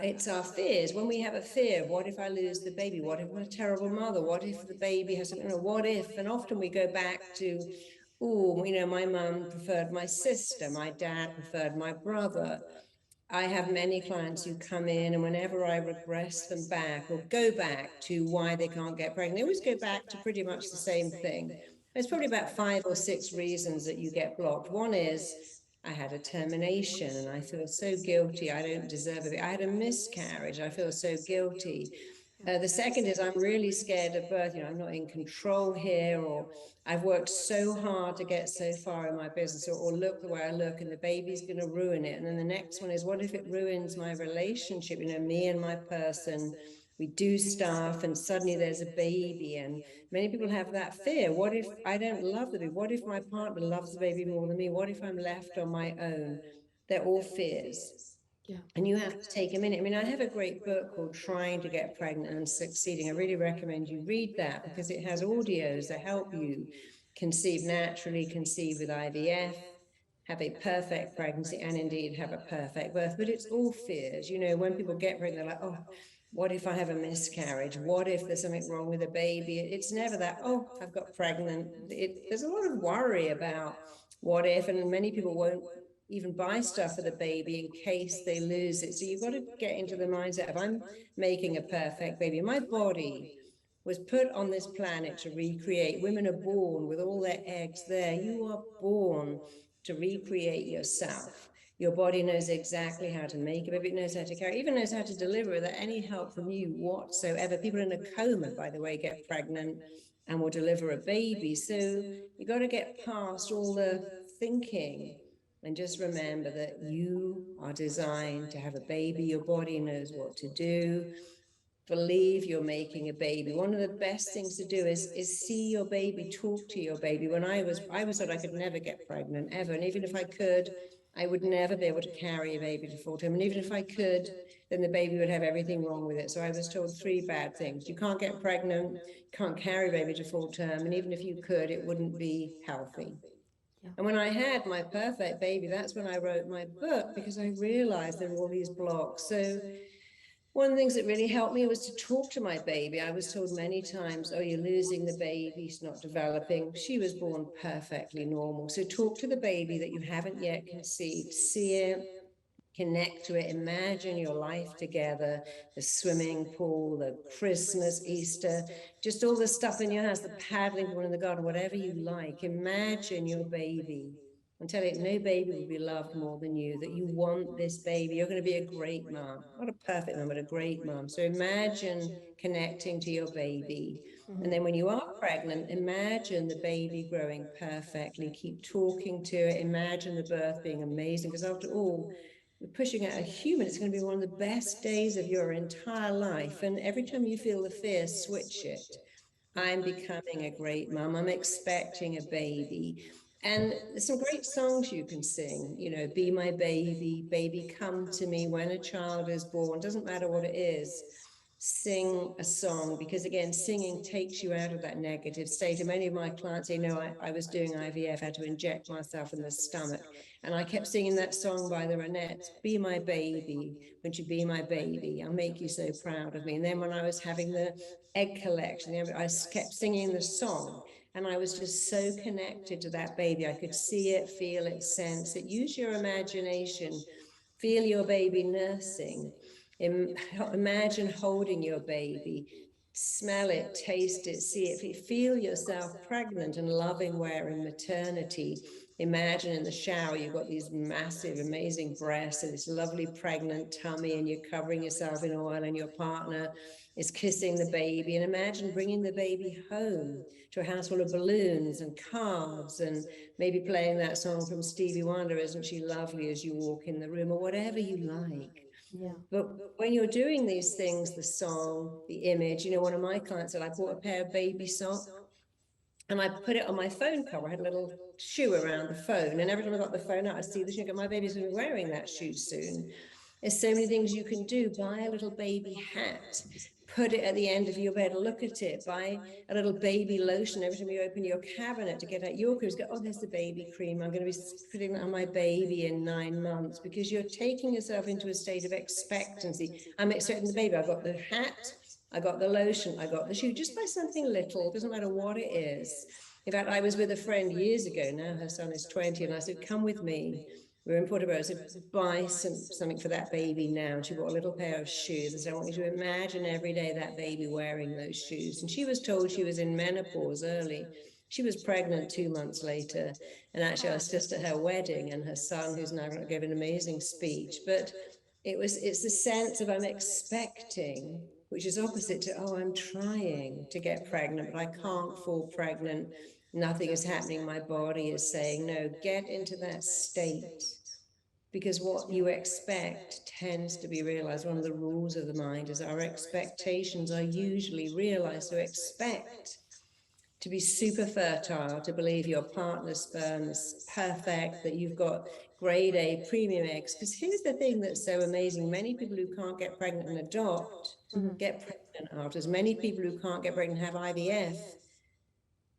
it's our fears. When we have a fear, what if I lose the baby? What if I'm a terrible mother? What if the baby has something? What if? And often we go back to, oh, you know, my mum preferred my sister, my dad preferred my brother. I have many clients who come in, and whenever I regress them back or go back to why they can't get pregnant, they always go back to pretty much the same thing. There's probably about 5 or 6 reasons that you get blocked. One is, I had a termination and I feel so guilty. I don't deserve it. I had a miscarriage. I feel so guilty. The second is I'm really scared of birth. I'm not in control here, or I've worked so hard to get so far in my business, or look the way I look, and the baby's going to ruin it. And then the next one is, what if it ruins my relationship? Me and my person, we do stuff, and suddenly there's a baby. And many people have that fear. What if I don't love the baby? What if my partner loves the baby more than me? What if I'm left on my own? They're all fears. Yeah. And you have to take a minute. I have a great book called Trying to Get Pregnant and Succeeding. I really recommend you read that because it has audios that help you conceive naturally, conceive with IVF, have a perfect pregnancy, and indeed have a perfect birth. But it's all fears. When people get pregnant, they're like, oh, what if I have a miscarriage? What if there's something wrong with the baby? It's never that, oh, I've got pregnant. There's a lot of worry about what if, and many people won't even buy stuff for the baby in case they lose it. So you've got to get into the mindset of, I'm making a perfect baby. My body was put on this planet to recreate. Women are born with all their eggs there. You are born to recreate yourself. Your body knows exactly how to make a baby. It knows how to carry, even knows how to deliver without any help from you whatsoever. People in a coma, by the way, get pregnant and will deliver a baby. So you got to get past all the thinking and just remember that you are designed to have a baby. Your body knows what to do. Believe you're making a baby. One of the best things to do is see your baby, talk to your baby. When I was told I could never get pregnant, ever. And even if I could, I would never be able to carry a baby to full term. And even if I could, then the baby would have everything wrong with it. So I was told 3 bad things. You can't get pregnant, can't carry a baby to full term. And even if you could, it wouldn't be healthy. And when I had my perfect baby, that's when I wrote my book, because I realized there were all these blocks. So one of the things that really helped me was to talk to my baby. I was told many times, oh, you're losing the baby, he's not developing. She was born perfectly normal. So talk to the baby that you haven't yet conceived, see it, connect to it, imagine your life together, the swimming pool, the Christmas, Easter, just all the stuff in your house, the paddling pool in the garden, whatever you like. Imagine your baby and tell it no baby will be loved more than you, that you want this baby. You're going to be a great mom, not a perfect mom, but a great mom. So imagine connecting to your baby. And then when you are pregnant, imagine the baby growing perfectly. Keep talking to it. Imagine the birth being amazing, because after all, we're pushing out a human. It's going to be one of the best days of your entire life. And every time you feel the fear, switch it. I'm becoming a great mom. I'm expecting a baby. And there's some great songs you can sing, Be My Baby, Baby Come to Me, When a Child is Born, doesn't matter what it is. Sing a song, because again, singing takes you out of that negative state. And many of my clients, I was doing IVF, had to inject myself in the stomach. And I kept singing that song by the Ronettes, Be My Baby, won't you be my baby? I'll make you so proud of me. And then when I was having the egg collection, I kept singing the song. And I was just so connected to that baby. I could see it, feel it, sense it. Use your imagination. Feel your baby nursing. Imagine holding your baby. Smell it, taste it, see it. Feel yourself pregnant and loving where in maternity. Imagine in the shower, you've got these massive, amazing breasts and this lovely pregnant tummy, and you're covering yourself in oil, and your partner is kissing the baby. And imagine bringing the baby home to a house full of balloons and cards, and maybe playing that song from Stevie Wonder, Isn't She Lovely, as you walk in the room, or whatever you like. Yeah. But when you're doing these things, the song, the image, one of my clients said, I bought a pair of baby socks and I put it on my phone cover. I had a little shoe around the phone, and every time I got the phone out, I'd see the shoe. My baby's going to be wearing that shoe soon. There's so many things you can do. Buy a little baby hat, put it at the end of your bed, look at it. Buy a little baby lotion every time you open your cabinet to get out your creams. Go, oh, there's the baby cream. I'm going to be putting that on my baby in 9 months, because you're taking yourself into a state of expectancy. I'm expecting the baby. I've got the hat, I got the lotion, I got the shoe. Just buy something little, doesn't matter what it is. In fact, I was with a friend years ago, now her son is 20, and I said, come with me. We were in Portobello. I said, buy something for that baby now. And she bought a little pair of shoes. I said, I want you to imagine every day that baby wearing those shoes. And she was told she was in menopause early. She was pregnant 2 months later. And actually, I was just at her wedding, and her son, who's now going to give an amazing speech. But it's the sense of, I'm expecting which is opposite to, oh, I'm trying to get pregnant, but I can't fall pregnant. Nothing is happening. My body is saying, no, get into that state. Because what you expect tends to be realized. One of the rules of the mind is our expectations are usually realized. So expect to be super fertile, to believe your partner's sperm is perfect, that you've got grade A premium eggs. Because here's the thing that's so amazing. Many people who can't get pregnant and adopt get pregnant after. As many people who can't get pregnant and have IVF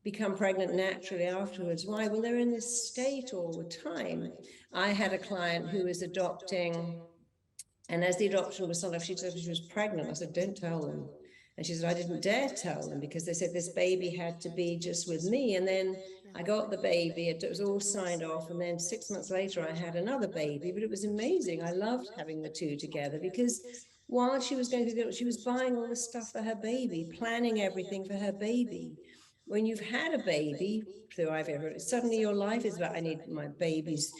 become pregnant naturally afterwards. Why? Well, they're in this state all the time. I had a client who was adopting, and as the adoption was signed off, she said she was pregnant. I said, don't tell them. And she said, I didn't dare tell them because they said this baby had to be just with me. And then I got the baby, it was all signed off. And then 6 months later, I had another baby, but it was amazing. I loved having the two together because while she was going through the, she was buying all the stuff for her baby, planning everything for her baby. When you've had a baby through IVF, suddenly your life is about, I need my baby's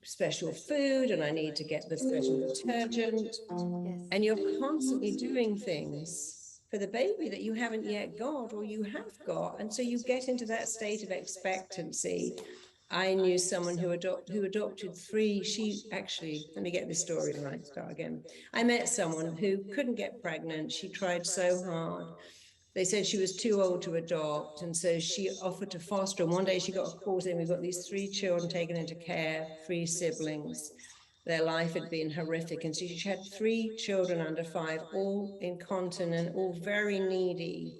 special food and I need to get the special detergent. Yes. And you're constantly doing things for the baby that you haven't yet got or you have got. And so you get into that state of expectancy. I knew someone who adopted three. She actually, let me get this story right, start again. I met someone who couldn't get pregnant. She tried so hard. They said she was too old to adopt, and so she offered to foster. And one day she got a call saying, we've got these three children taken into care, three siblings. Their life had been horrific. And so she had three children under 5, all incontinent, all very needy.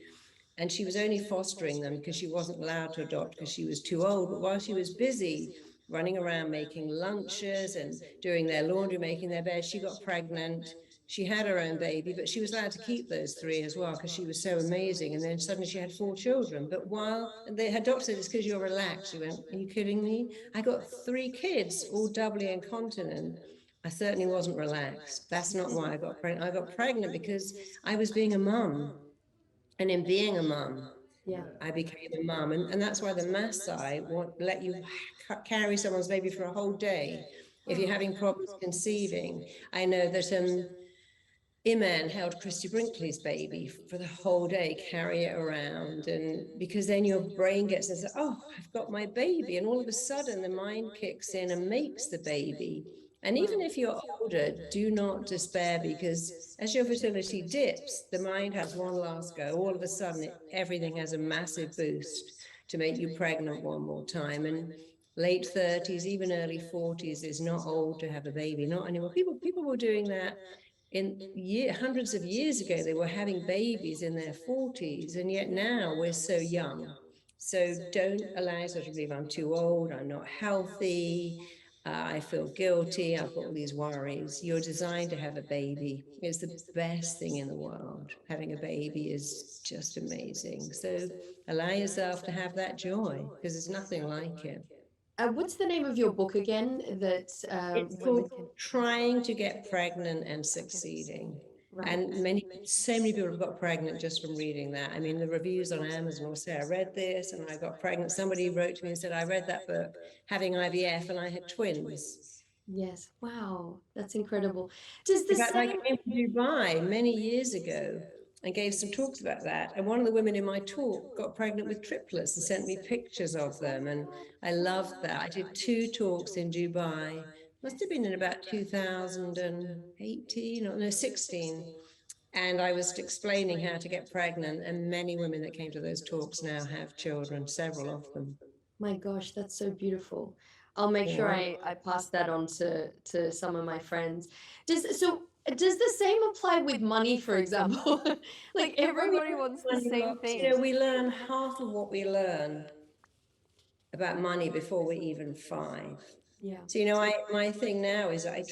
And she was only fostering them because she wasn't allowed to adopt because she was too old. But while she was busy running around making lunches and doing their laundry, making their bed, she got pregnant. She had her own baby, but she was allowed to keep those three as well because she was so amazing. And then suddenly she had 4 children. But while her doctor said, it's because you're relaxed. She went, are you kidding me? I got 3 kids, all doubly incontinent. I certainly wasn't relaxed. That's not why I got pregnant. I got pregnant because I was being a mum. And in being a mum, I became a mum. And that's why the Maasai won't let you carry someone's baby for a whole day if you're having problems conceiving. I know that Iman held Christy Brinkley's baby for the whole day, carry it around. And because then your brain gets and says, oh, I've got my baby. And all of a sudden the mind kicks in and makes the baby. And even if you're older, do not despair because as your fertility dips, the mind has one last go. All of a sudden, everything has a massive boost to make you pregnant one more time. And late 30s, even early 40s is not old to have a baby, not anymore. People were doing that hundreds of years ago. They were having babies in their 40s, and yet now we're so young. So don't allow yourself to believe I'm too old, I'm not healthy, I feel guilty, I've got all these worries. You're designed to have a baby. It's the best thing in the world. Having a baby is just amazing. So allow yourself to have that joy because there's nothing like it. What's the name of your book again? That It's women called can. Trying to Get Pregnant and Succeeding. Right. And so many people have got pregnant just from reading that. I mean, the reviews on Amazon will say, I read this and I got pregnant. Somebody wrote to me and said, I read that book, having IVF, and I had twins. Yes. Wow, that's incredible. Does the In fact, I same? came to Dubai many years ago and gave some talks about that. And one of the women in my talk got pregnant with triplets and sent me pictures of them. And I loved that. I did 2 talks in Dubai. Must have been in about 2018 or no, 16. And I was explaining how to get pregnant. And many women that came to those talks now have children, several of them. My gosh, that's so beautiful. I'll make sure I pass that on to some of my friends. Does the same apply with money, for example? Like everybody wants the same thing. You know, we learn half of what we learn about money before we're even 5. Yeah. So, you know, my thing now is I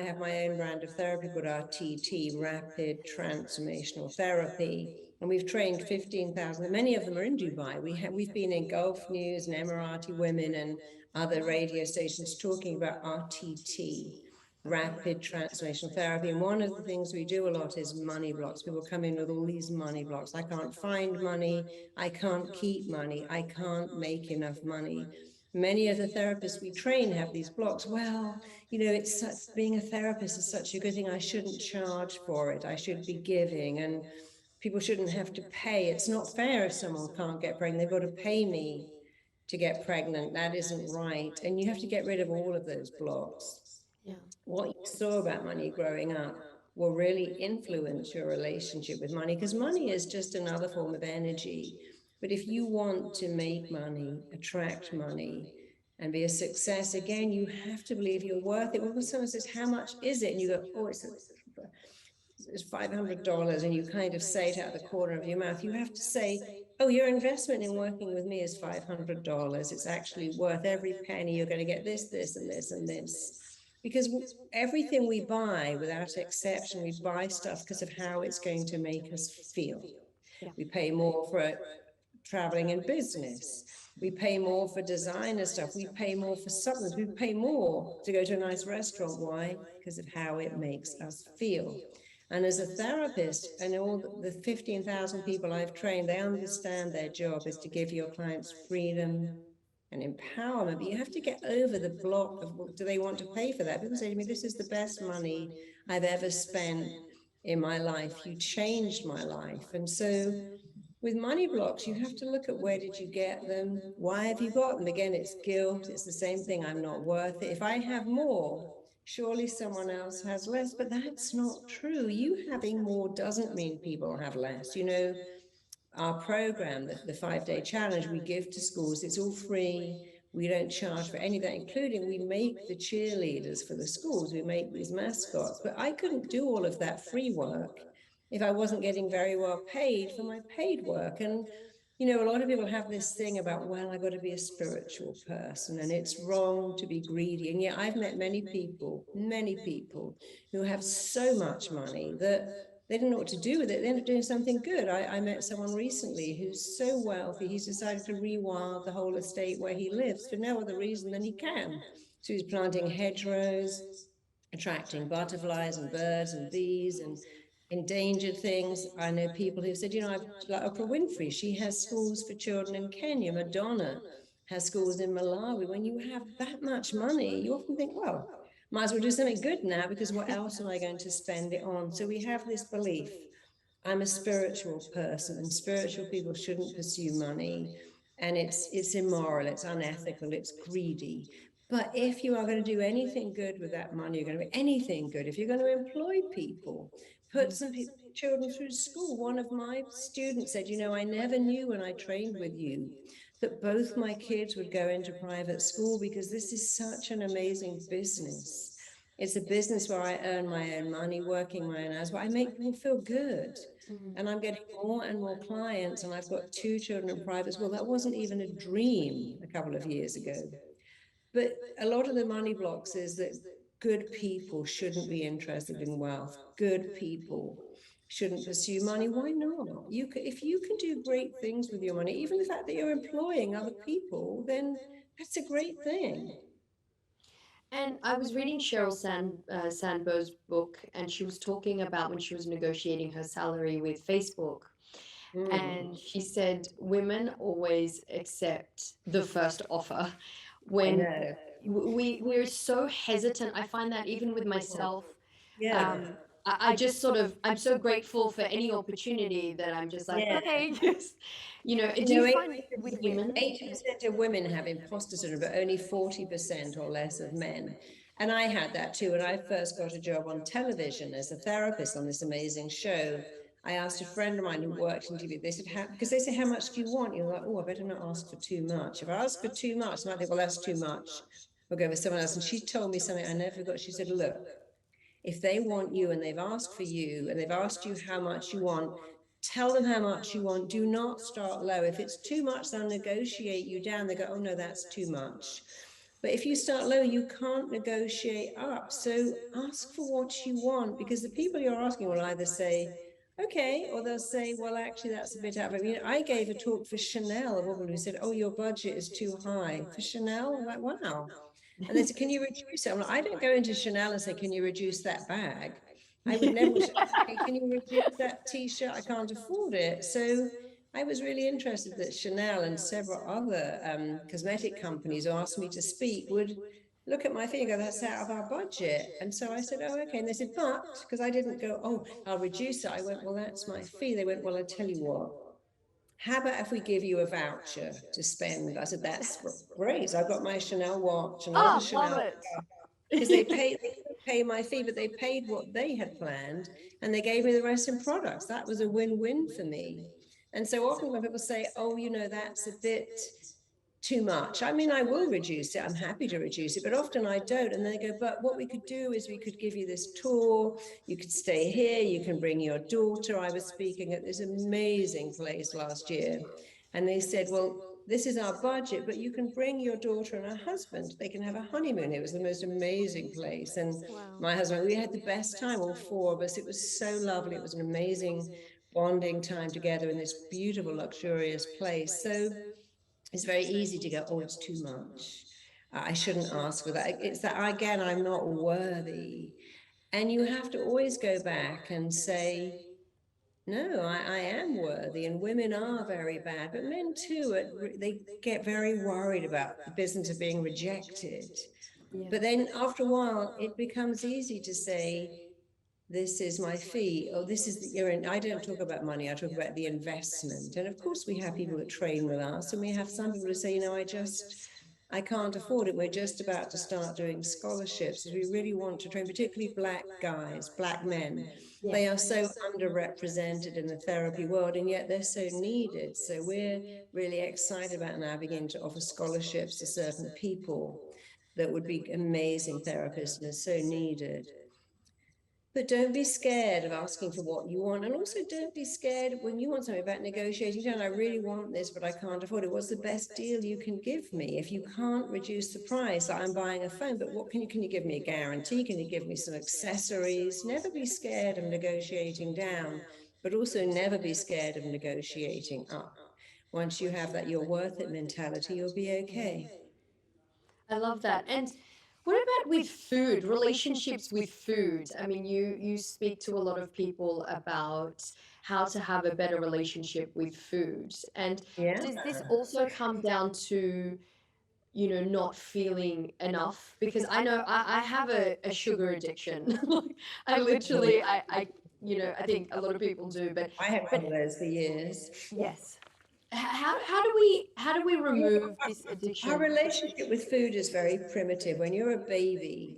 have my own brand of therapy called RTT, Rapid Transformational Therapy. And we've trained 15,000, many of them are in Dubai. We've been in Gulf News and Emirati Women and other radio stations talking about RTT, Rapid Transformational Therapy. And one of the things we do a lot is money blocks. People come in with all these money blocks. I can't find money. I can't keep money. I can't make enough money. Many of the therapists we train have these blocks. Well, it's being a therapist is such a good thing. I shouldn't charge for it. I should be giving, and people shouldn't have to pay. It's not fair if someone can't get pregnant. They've got to pay me to get pregnant. That isn't right. And you have to get rid of all of those blocks. Yeah. What you saw about money growing up will really influence your relationship with money, because money is just another form of energy. But if you want to make money, attract money, and be a success, again, you have to believe you're worth it. When someone says, how much is it? And you go, oh, it's $500, and you kind of say it out of the corner of your mouth. You have to say, oh, your investment in working with me is $500. It's actually worth every penny. You're going to get this, this, and this, and this. Because everything we buy, without exception, we buy stuff because of how it's going to make us feel. Yeah. We pay more for traveling in business. We pay more for designer stuff. We pay more for supplements. We pay more to go to a nice restaurant. Why? Because of how it makes us feel. And as a therapist, and all the 15,000 people I've trained, they understand their job is to give your clients freedom and empowerment. But you have to get over the block of, do they want to pay for that? People say to me, this is the best money I've ever spent in my life. You changed my life. And so with money blocks, you have to look at, where did you get them? Why have you got them? Again, it's guilt. It's the same thing. I'm not worth it. If I have more, surely someone else has less. But that's not true. You having more doesn't mean people have less. Our program, the 5-day challenge we give to schools, it's all free. We don't charge for any of that, including we make the cheerleaders for the schools. We make these mascots. But I couldn't do all of that free work if I wasn't getting very well paid for my paid work. And a lot of people have this thing about, well, I got to be a spiritual person, and it's wrong to be greedy. And yet I've met many people who have so much money that they didn't know what to do with it. They ended up doing something good. I met someone recently who's so wealthy, he's decided to rewild the whole estate where he lives for no other reason than he can. So he's planting hedgerows, attracting butterflies and birds and bees and endangered things. I know people who said, I've, like Oprah Winfrey, she has schools for children in Kenya. Madonna has schools in Malawi. When you have that much money, you often think, well, might as well do something good now, because what else am I going to spend it on? So we have this belief, I'm a spiritual person, and spiritual people shouldn't pursue money, and it's immoral, it's unethical, it's greedy. But if you are going to do anything good with that money, you're going to do anything good. If you're going to employ people, put some children through school. One of my students said, I never knew when I trained with you that both my kids would go into private school, because this is such an amazing business. It's a business where I earn my own money, working my own hours, where I make people feel good. And I'm getting more and more clients, and I've got 2 children in private school. That wasn't even a dream a couple of years ago. But a lot of the money blocks is that good people shouldn't be interested in wealth. Good people shouldn't pursue money. Why not? If you can do great things with your money, even the fact that you're employing other people, then that's a great thing. And I was reading Sheryl Sandberg's book, and she was talking about when she was negotiating her salary with Facebook. And she said women always accept the first offer. When we're so hesitant. I find that even with myself. I just sort of, I'm so grateful for any opportunity that I'm just like, okay, yes. Do you find with women? 80% of women have imposter syndrome, but only 40% or less of men. And I had that too. When I first got a job on television as a therapist on this amazing show, I asked a friend of mine who worked in TV, they said, because they say, how much do you want? You're like, oh, I better not ask for too much. If I ask for too much, I think, well, that's too much. We'll go with someone else. And she told me something I never forgot. She said, look, if they want you and they've asked for you and they've asked you how much you want, tell them how much you want. Do not start low. If it's too much, they'll negotiate you down. They go, oh, no, that's too much. But if you start low, you can't negotiate up. So ask for what you want, because the people you're asking will either say, okay, or they'll say, well, actually, that's a bit out of it. I gave a talk for Chanel, a woman who said, oh, your budget is too high. For Chanel? I'm like, wow. And they said, can you reduce it? I'm like, I don't go into Chanel and say, can you reduce that bag? I would never say, can you reduce that T-shirt? I can't afford it. So I was really interested that Chanel and several other cosmetic companies who asked me to speak would look at my fee and go, that's out of our budget. And so I said, oh, okay. And they said, but, because I didn't go, oh, I'll reduce it. I went, well, that's my fee. They went, well, I tell you what, how about if we give you a voucher to spend? I said, that's great. So I got my Chanel watch and another Oh, love Chanel, it. because they didn't pay my fee, but they paid what they had planned and they gave me the rest in products. That was a win-win for me. And so often when people say, oh, you know, that's a bit too much. I mean, I will reduce it. I'm happy to reduce it, but often I don't. And they go, but what we could do is we could give you this tour. You could stay here. You can bring your daughter. I was speaking at this amazing place last year. And they said, well, this is our budget, but you can bring your daughter and her husband. They can have a honeymoon. It was the most amazing place. And Wow. my husband, we had the best time, all four of us. It was so lovely. It was an amazing bonding time together in this beautiful, luxurious place. So it's very easy to go, oh, it's too much. I shouldn't ask for that. It's that, again, I'm not worthy. And you have to always go back and say, no, I am worthy. And women are very bad, but men too, they get very worried about the business of being rejected. Yeah. But then after a while, it becomes easy to say, this is my fee, or this is I don't talk about money, I talk about the investment. And of course we have people that train with us, and we have some people who say, you know, I can't afford it. We're just about to start doing scholarships. We really want to train, particularly Black guys, Black men. Yeah. They are so underrepresented in the therapy world, and yet they're so needed. So we're really excited about now beginning to offer scholarships to certain people that would be amazing therapists and are so needed. But don't be scared of asking for what you want. And also don't be scared when you want something about negotiating down. I really want this, but I can't afford it. What's the best deal you can give me? If you can't reduce the price, like I'm buying a phone, but what can you give me a guarantee? Can you give me some accessories? Never be scared of negotiating down, but also never be scared of negotiating up. Once you have that you're worth it mentality, you'll be okay. I love that. And what about with food, relationships with food? I mean, you speak to a lot of people about how to have a better relationship with food. And Yeah. does this also come down to, you know, not feeling enough? Because I know I have a sugar addiction. I literally, you know, I think a lot of people do, I had but one of those for years. yes. How do we remove this Our addiction? relationship with food is very primitive. When you're a baby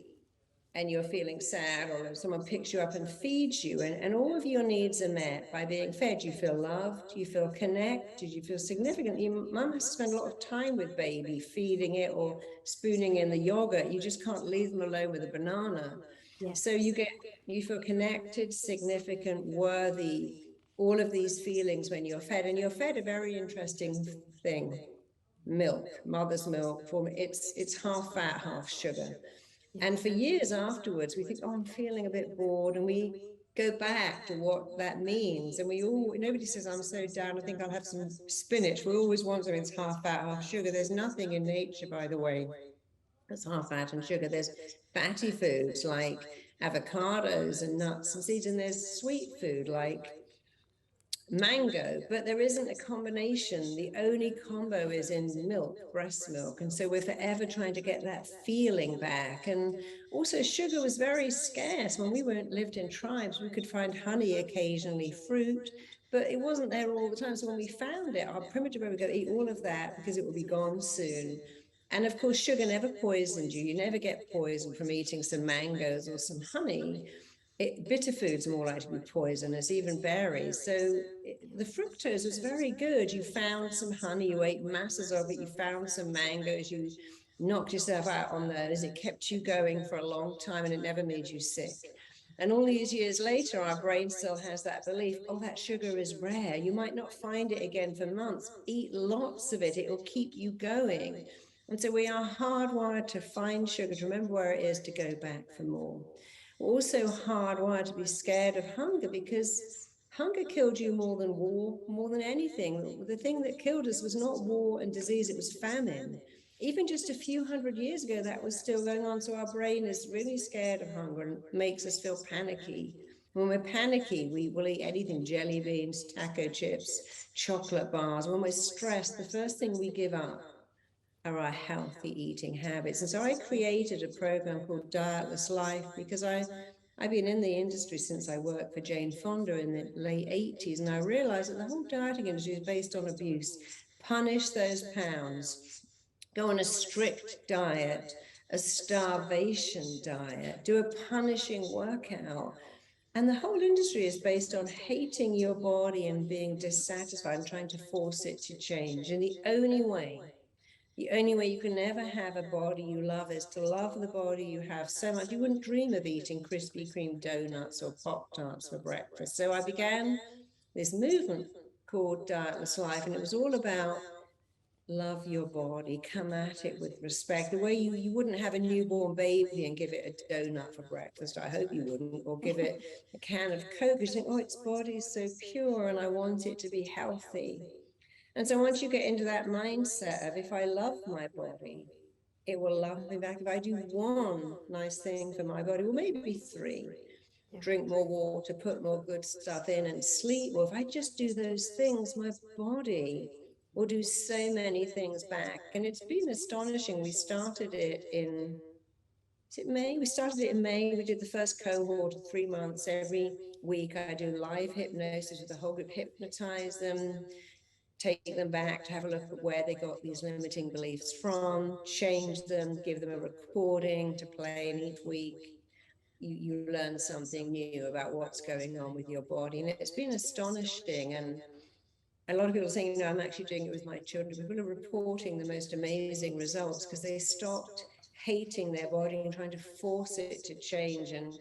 and you're feeling sad, or someone picks you up and feeds you, and all of your needs are met by being fed, you feel loved, you feel connected, you feel significant. Your mum has to spend a lot of time with baby, feeding it or spooning in the yogurt. You just can't leave them alone with a banana. Yes. So you feel connected, significant, worthy, all of these feelings when you're fed. And you're fed a very interesting thing, milk, mother's milk. It's half fat, half sugar. And for years afterwards, we think, oh, I'm feeling a bit bored. And we go back to what that means. And nobody says, I'm so down, I think I'll have some spinach. We always want something that's half fat, half sugar. There's nothing in nature, by the way, that's half fat and sugar. There's fatty foods like avocados and nuts and seeds, and there's sweet food like mango, but there isn't a combination. The only combo is in milk, breast milk. And so we're forever trying to get that feeling back. And also sugar was very scarce. When we lived in tribes, we could find honey occasionally, fruit, but it wasn't there all the time. So when we found it, our primitive way would go eat all of that because it would be gone soon. And of course, sugar never poisoned you. You never get poisoned from eating some mangoes or some honey. Bitter foods are more likely to be poisonous, even berries. So the fructose was very good. You found some honey, you ate masses of it, you found some mangoes, you knocked yourself out on those. It kept you going for a long time and it never made you sick. And all these years later, our brain still has that belief, oh, that sugar is rare. You might not find it again for months. Eat lots of it. It will keep you going. And so we are hardwired to find sugar, to remember where it is, to go back for more. We're also hardwired to be scared of hunger because hunger killed you more than war, more than anything. The thing that killed us was not war and disease, it was famine. Even just a few hundred years ago, that was still going on. So our brain is really scared of hunger and makes us feel panicky. When we're panicky, we will eat anything, jelly beans, taco chips, chocolate bars. When we're stressed, the first thing we give up are our healthy eating habits. And so I created a program called Dietless Life because I've been in the industry since I worked for Jane Fonda in the late 80s, and I realized that the whole dieting industry is based on abuse. Punish those pounds, go on a strict diet, a starvation diet, do a punishing workout. And the whole industry is based on hating your body and being dissatisfied and trying to force it to change. And the only way you can ever have a body you love is to love the body you have so much. You wouldn't dream of eating Krispy Kreme donuts or Pop-Tarts for breakfast. So I began this movement called Dietless Life, and it was all about love your body, come at it with respect. The way you wouldn't have a newborn baby and give it a donut for breakfast, I hope you wouldn't, or give it a can of Coke. You think, oh, its body is so pure and I want it to be healthy. And so once you get into that mindset of, if I love my body, it will love me back. If I do one nice thing for my body, well, maybe three, drink more water, put more good stuff in, and sleep. Well, if I just do those things, my body will do so many things back. And it's been astonishing. We started it in, is it May? We started it in May. We did the first cohort of 3 months. Every week I do live hypnosis with the whole group, hypnotize them, take them back to have a look at where they got these limiting beliefs from, change them, give them a recording to play, and each week you learn something new about what's going on with your body. And it's been astonishing. And a lot of people are saying, I'm actually doing it with my children. People are reporting the most amazing results because they stopped hating their body and trying to force it to change. And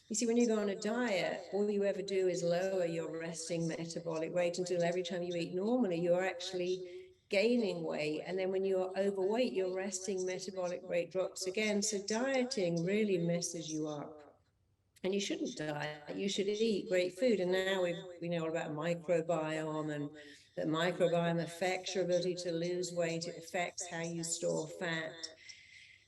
you see, when you go on a diet, all you ever do is lower your resting metabolic rate until every time you eat normally, you're actually gaining weight. And then when you're overweight, your resting metabolic rate drops again. So dieting really messes you up. And you shouldn't diet, you should eat great food. And now we know all about microbiome, and that microbiome affects your ability to lose weight. It affects how you store fat.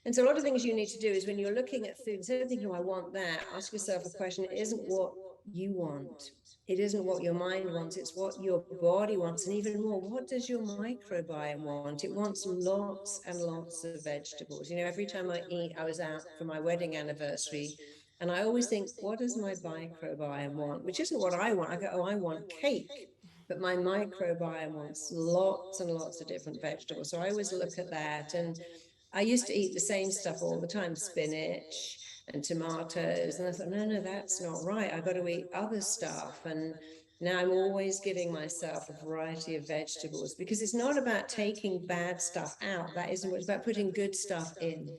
And so a lot of things you need to do is, when you're looking at food, instead of thinking, oh, I want that, ask yourself a question. It isn't what you want. It isn't what your mind wants. It's what your body wants. And even more, what does your microbiome want? It wants lots and lots of vegetables. Every time I eat, I was out for my wedding anniversary, and I always think, what does my microbiome want? Which isn't what I want. I go, oh, I want cake. But my microbiome wants lots and lots of different vegetables. So I always look at that. And I used to eat the same stuff all the time, spinach and tomatoes. And I thought, no, that's not right. I've got to eat other stuff. And now I'm always giving myself a variety of vegetables, because it's not about taking bad stuff out. That isn't what it's about, putting good stuff in.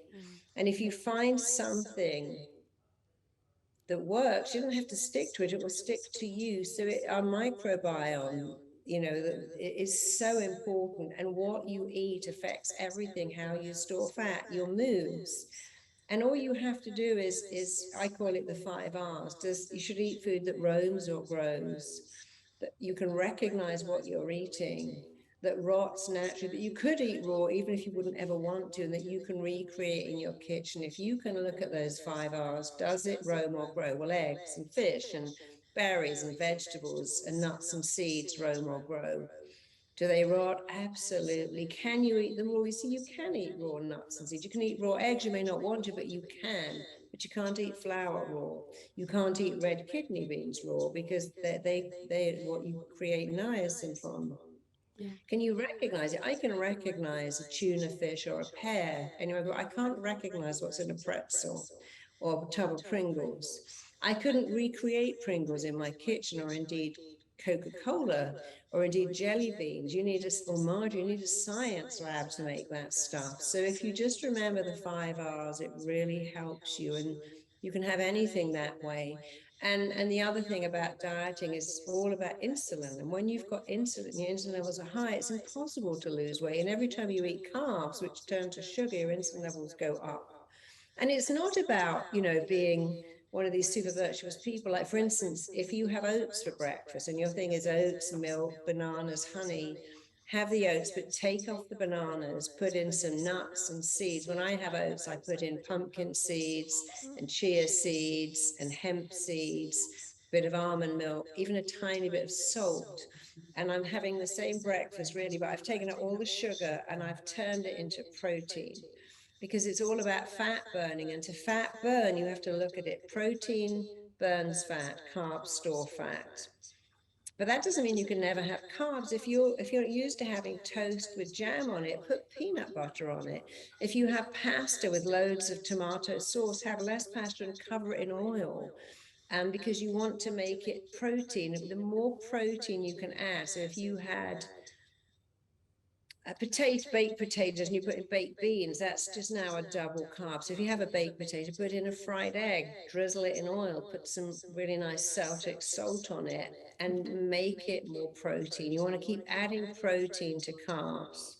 And if you find something that works, you don't have to stick to it. It will stick to you. So our microbiome, it is so important. And what you eat affects everything, how you store fat, your moods. And all you have to do is I call it the 5 R's. You should eat food that roams or grows, that you can recognize what you're eating, that rots naturally, that you could eat raw even if you wouldn't ever want to, and that you can recreate in your kitchen. If you can look at those 5 R's, does it roam or grow? Well, eggs and fish and berries and vegetables and nuts and seeds roam or grow. Do they rot? Absolutely. Can you eat them raw? You see, you can eat raw nuts and seeds. You can eat raw eggs. You may not want to, but you can. But you can't eat flour raw. You can't eat red kidney beans raw, because they're what you create niacin from. Can you recognize it? I can recognize a tuna fish or a pear. Anyway, but I can't recognize what's in a pretzel or a tub of Pringles. I couldn't recreate Pringles in my kitchen, or indeed Coca-Cola, or indeed jelly beans. Or margarine, you need a science lab to make that stuff. So if you just remember the 5 R's, it really helps you, and you can have anything that way. And the other thing about dieting is all about insulin. And when you've got insulin, your insulin levels are high, it's impossible to lose weight. And every time you eat carbs, which turn to sugar, your insulin levels go up. And it's not about, being one of these super virtuous people. Like, for instance, if you have oats for breakfast and your thing is oats, milk, bananas, honey, have the oats, but take off the bananas, put in some nuts and seeds. When I have oats, I put in pumpkin seeds and chia seeds and hemp seeds bit of almond milk, even a tiny bit of salt. And I'm having the same breakfast really, but I've taken out all the sugar and I've turned it into protein, because it's all about fat burning. And to fat burn, you have to look at it. Protein burns fat, carbs store fat. But that doesn't mean you can never have carbs. If you're used to having toast with jam on it, put peanut butter on it. If you have pasta with loads of tomato sauce, have less pasta and cover it in oil. Because you want to make it protein. The more protein you can add. So if you had baked potatoes and you put in baked beans, that's just now a double carb. So if you have a baked potato, put in a fried egg, drizzle it in oil, put some really nice Celtic salt on it, and make it more protein. You want to keep adding protein to carbs,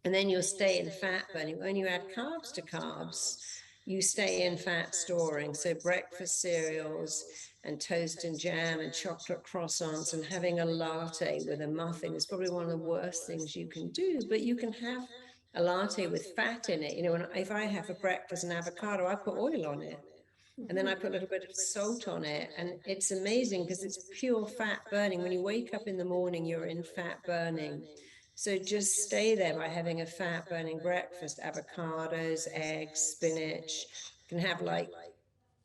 and then you'll stay in fat burning. When you add carbs to carbs, you stay in fat storing. So breakfast cereals and toast and jam and chocolate croissants and having a latte with a muffin is probably one of the worst things you can do, but you can have a latte with fat in it. You know, if I have for breakfast an avocado, I put oil on it. And then I put a little bit of salt on it. And it's amazing because it's pure fat burning. When you wake up in the morning, you're in fat burning. So just stay there by having a fat burning breakfast, avocados, eggs, spinach. You can have like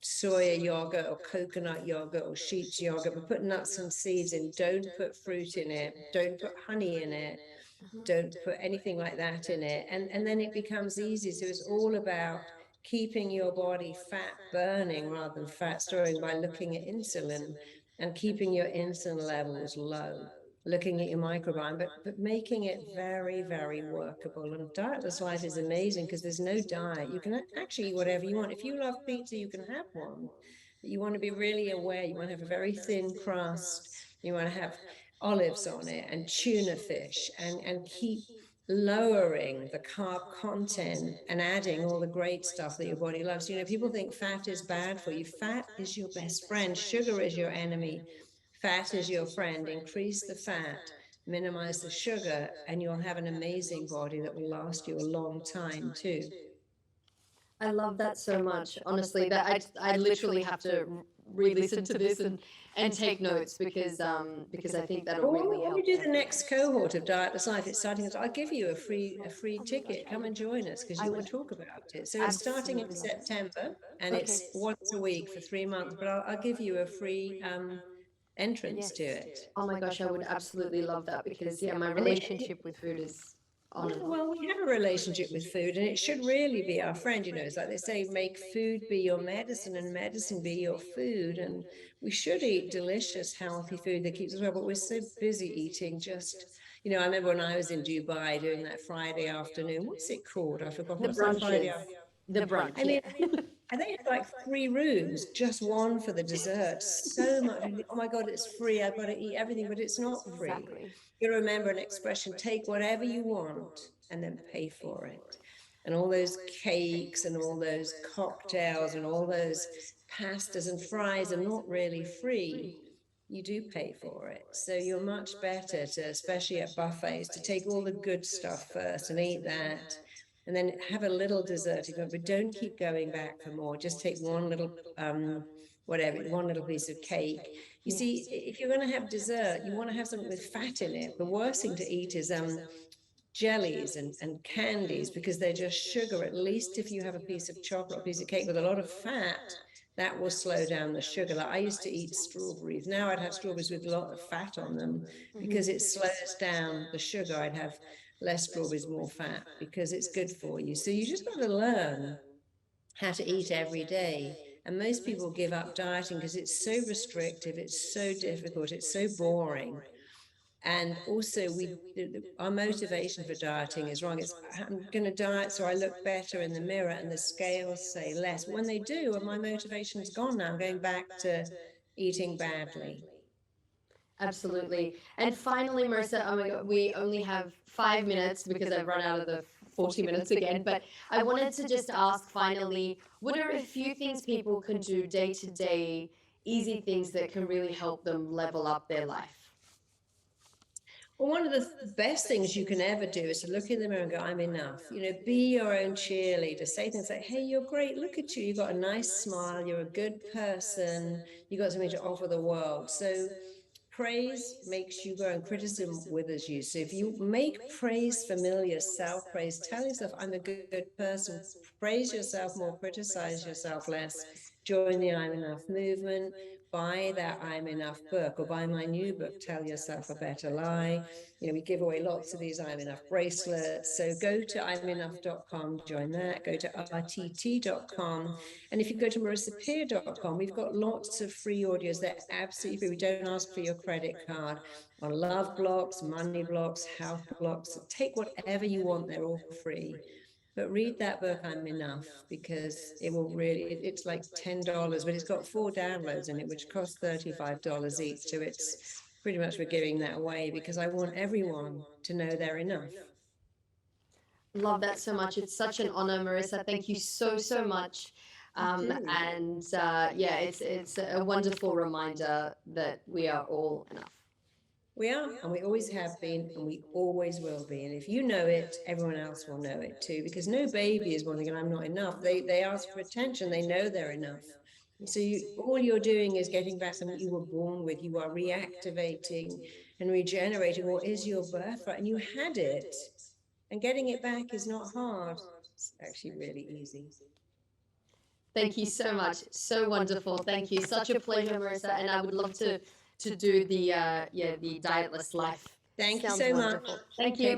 soya yogurt or coconut yogurt or sheep's yogurt, but put nuts and seeds in. Don't put fruit in it. Don't put honey in it. Don't put anything like that in it. And then it becomes easy. So it's all about keeping your body fat burning rather than fat storing by looking at insulin and keeping your insulin levels low, looking at your microbiome, but making it very, very workable. And dietless life is amazing because there's no diet. You can actually eat whatever you want. If you love pizza, you can have one. But you want to be really aware. You want to have a very thin crust. You want to have olives on it and tuna fish, and keep lowering the carb content and adding all the great stuff that your body loves. You know, people think fat is bad for you. Fat is your best friend. Sugar is your enemy. Fat is your friend. Increase the fat, minimize the sugar, and you'll have an amazing body that will last you a long time too. I love that so much. Honestly, that I literally have to re-listen to this and take notes because I think that'll really When help. we do the next cohort of Dietless Life, it's starting. I'll give you a free ticket. Come and join us because you want to talk about it. So it's starting in September, and it's once a week for 3 months. But I'll give you a free entrance to it. Oh my gosh, I would absolutely love that because yeah, my relationship with food is on and off. Well, we have a relationship with food, and it should really be our friend. You know, it's like they say, make food be your medicine and medicine be your food. And we should eat delicious, healthy food that keeps us well, but we're so busy eating just, you know, I remember when I was in Dubai doing that Friday afternoon, what's it called? I forgot. The brunches. The brunch. I mean, and they had like 3 rooms, just one for the dessert. So much. Oh my God, it's free. I've got to eat everything, but it's not free. Exactly. You remember an expression, take whatever you want and then pay for it. And all those cakes and all those cocktails and all those pastas and fries are not really free. You do pay for it. So you're much better to, especially at buffets, to take all the good stuff first and eat that. And then have a little dessert, but don't keep going back for more. Just take one little, one little piece of cake. You see, if you're going to have dessert, you want to have something with fat in it. The worst thing to eat is jellies and candies because they're just sugar. At least if you have a piece of chocolate, a piece of cake with a lot of fat, that will slow down the sugar. Like I used to eat strawberries. Now I'd have strawberries with a lot of fat on them because it slows down the sugar. I'd have less strawberries, more fat, because it's good for you. So you just got to learn how to eat every day. And most people give up dieting because it's so restrictive, it's so difficult, it's so boring. And also our motivation for dieting is wrong. It's, I'm going to diet so I look better in the mirror and the scales say less. When they do, my motivation's gone now. I'm going back to eating badly. Absolutely. And finally, Marisa, oh my God, we only have 5 minutes because I've run out of the 40 minutes again. But I wanted to just ask finally, what are a few things people can do day to day, easy things that can really help them level up their life? Well, one of the best things you can ever do is to look in the mirror and go, I'm enough. Be your own cheerleader. Say things like, hey, you're great. Look at you. You've got a nice smile. You're a good person. You got something to offer the world. So praise makes you grow and criticism withers you. So if you make praise familiar, self-praise, tell yourself, I'm a good person. Praise yourself more, criticize yourself less. Join the I'm Enough movement. Buy that I'm Enough book, or buy my new book, Tell Yourself a Better Lie. We give away lots of these I'm Enough bracelets. So go to imenough.com, join that. Go to rtt.com. And if you go to marisapeer.com, we've got lots of free audios. They're absolutely free. We don't ask for your credit card. On love blocks, money blocks, health blocks. Take whatever you want. They're all free. But read that book, I'm Enough, because it will really, it's like $10, but it's got 4 downloads in it, which cost $35 each. So it's pretty much we're giving that away because I want everyone to know they're enough. Love that so much. It's such an honor, Marisa. Thank you so, so much. Yeah, it's a wonderful reminder that we are all enough. We are, and we always have been, and we always will be. And if you know it, everyone else will know it too, because no baby is wanting, I'm not enough. They ask for attention. They know they're enough. So all you're doing is getting back something you were born with. You are reactivating and regenerating what is your birthright, and you had it. And getting it back is not hard. It's actually really easy. Thank you so much. So wonderful. Thank you. Such a pleasure, Marisa. And I would love to do the dietless life. Thank you so much. Thank you.